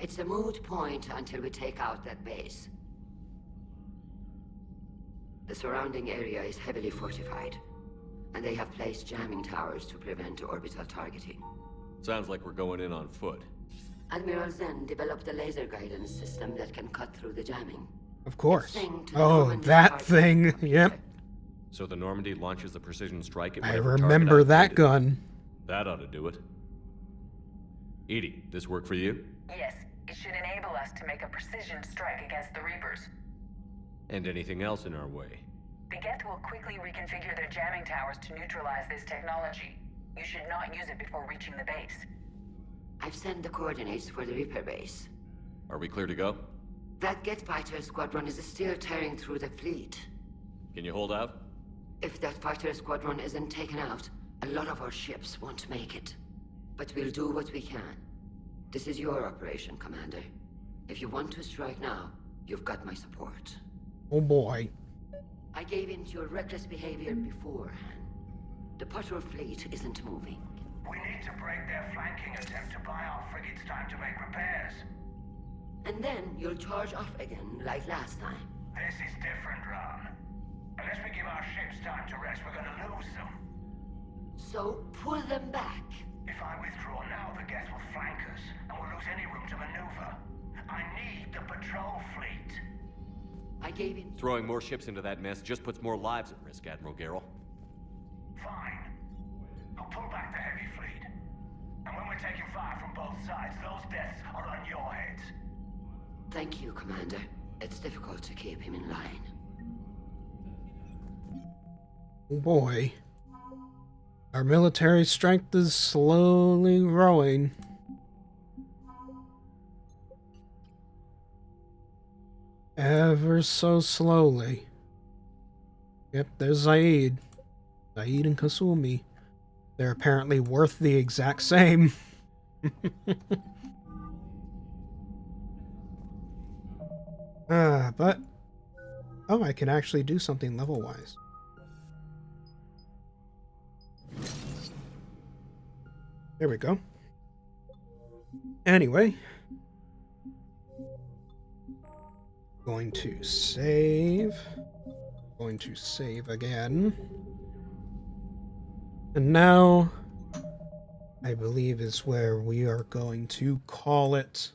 It's a moot point until we take out that base. The surrounding area is heavily fortified, and they have placed jamming towers to prevent orbital targeting. Sounds like we're going in on foot. Admiral Zen developed a laser guidance system that can cut through the jamming. Of course. Thing to Oh, Normandy that target. thing. Yep. So the Normandy launches the precision strike at I whatever target remember I've that created. gun. That ought to do it. Edie, this work for you? Yes, it should enable us to make a precision strike against the Reapers. And anything else in our way? The Geth will quickly reconfigure their jamming towers to neutralize this technology. You should not use it before reaching the base. I've sent the coordinates for the Reaper base. Are we clear to go? That Geth fighter squadron is still tearing through the fleet. Can you hold out? If that fighter squadron isn't taken out, a lot of our ships won't make it. But we'll do what we can. This is your operation, Commander. If you want to strike now, you've got my support. Oh boy. I gave in to your reckless behavior beforehand. The patrol fleet isn't moving. We need to break their flanking attempt to buy our frigates time to make repairs. And then you'll charge off again, like last time. This is different, Ron. Unless we give our ships time to rest, we're gonna lose them. So pull them back. If I withdraw now, the Geth will flank us, and we'll lose any room to maneuver. I need the patrol fleet. I gave in. Throwing more ships into that mess just puts more lives at risk, Admiral Garrel. Fine. I'll pull back the heavy fleet. And when we're taking fire from both sides, those deaths are on your heads. Thank you, Commander. It's difficult to keep him in line. Oh boy. Our military strength is slowly growing. Ever so slowly. Yep, there's Zaid. Zaid and Kasumi. They're apparently worth the exact same. But... Oh, I can actually do something level-wise. There we go. Anyway. Going to save. Going to save again. And now, I believe is where we are going to call it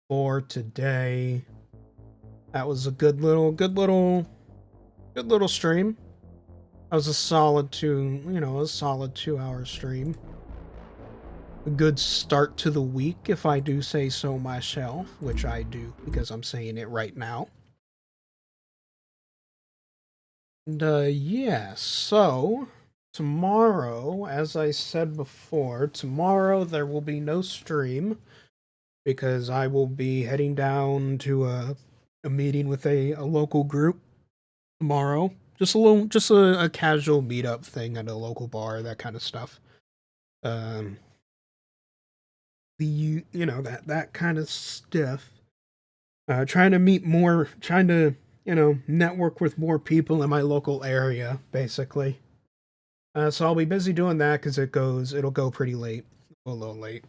for today. That was a good little stream. That was a solid 2-hour stream. A good start to the week, if I do say so myself, which I do, because I'm saying it right now. And, yeah, so, tomorrow, as I said before, tomorrow there will be no stream, because I will be heading down to a meeting with a local group tomorrow. Just a casual meetup thing at a local bar, that kind of stuff. That kind of stuff. Trying to network with more people in my local area, basically. So I'll be busy doing that because it'll go pretty late. A little late.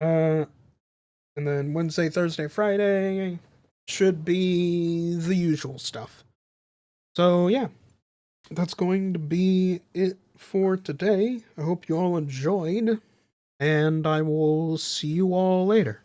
And then Wednesday, Thursday, Friday should be the usual stuff. So yeah, that's going to be it for today. I hope you all enjoyed, and I will see you all later.